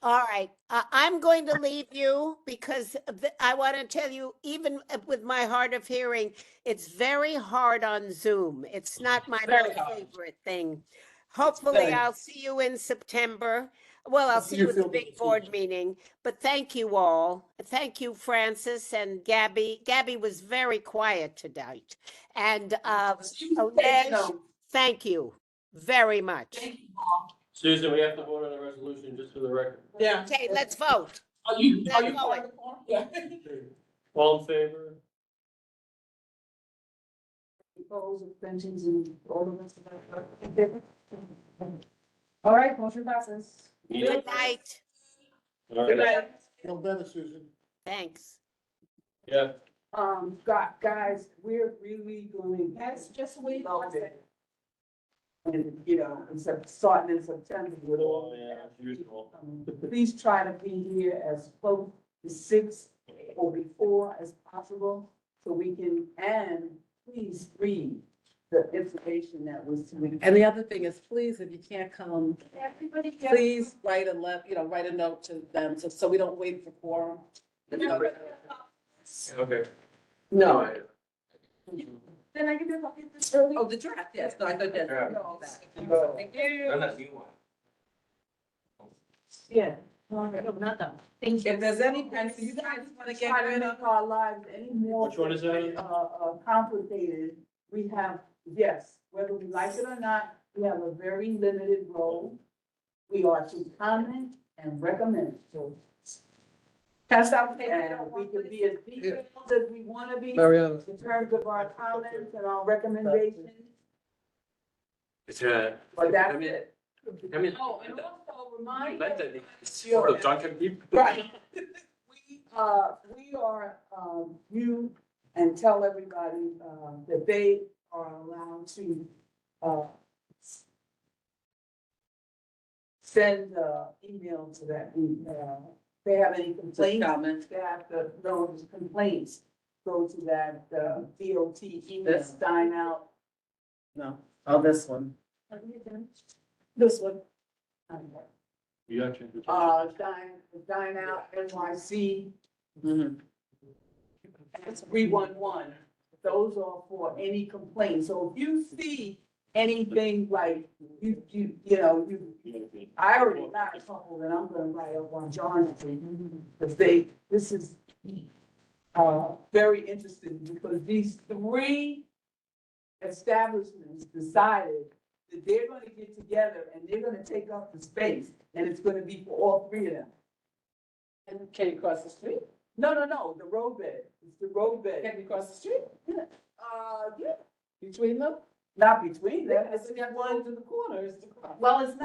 All right, I'm going to leave you because I want to tell you, even with my hard of hearing, it's very hard on Zoom. It's not my Very most hard. favorite thing. Hopefully, very- I'll see you in September. Well, I'll see you at the big board meeting, but thank you all. Thank you, Francis and Gabby. Gabby was very quiet tonight. And Onesh, thank you very much. Susan, we have to vote on the resolution just for the record. Yeah. Okay, let's vote. Are you Let's part go of the form? Yeah. All in favor? Opposed, abstentions, and all the rest of that. All right, motion passes. Good night. All right. feel better, Susan. Thanks. Yeah. Guys, we're really going. That's just wait. And, you know, instead of starting in September with all. Oh, yeah, as usual. Please try to be here as close to 6 or before as possible, so we can, and please read the information that was. And the other thing is, please, if you can't come, Everybody gets. please write a note to them, so we don't wait for quorum. Okay. No. Then I can just look at this early. Oh, the draft, yes, no, I thought that. Draft. all that. Thank you. I'm not new one. Yeah. Thank If there's any, and you guys wanna get Try to rid make of. our lives any more. Which one is that? Complicated, we have, yes, whether we like it or not, we have a very limited role. We are to comment and recommend, so. Pass out paper. And we can be as detailed as we wanna be Mariana. in terms of our comments and our recommendations, It's but that's I mean- it. I mean, Oh, and also remind. it's full of drunken people. Right. We are, you, and tell everybody, that they are allowed to, send, email to that, they have any complaints, Comment. they have to, those complaints, go to that, DOT email, This? sign out. No, oh, this one. This one. Dine Out NYC. It's 311. Those are for any complaints. So if you see anything like, I already got a couple that I'm gonna write up on John Street. Because this is, very interesting because these 3 establishments decided that they're gonna get together and they're gonna take up the space and it's gonna be for all 3 of them. And can you cross the street? No, the roadbed. It's the roadbed. Can you cross the street? Yeah, Between them? not between them. Yes, you got one to the corner, is the cross. Well, it's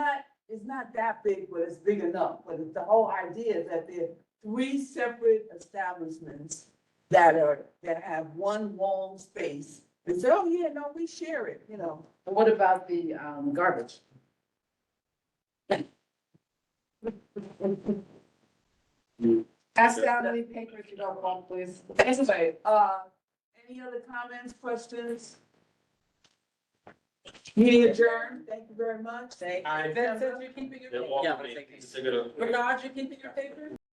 not that big, but it's big enough. But it's the whole idea is that there are 3 separate establishments that have one long space. And say, oh, yeah, no, we share it, And what about the, garbage? Pass down any papers you don't want, please. Anyway, any other comments, questions? Meeting adjourned. Thank you very much. Vincent, you're keeping your They're paper? walking me. They're gonna- Bernard, you're keeping your paper?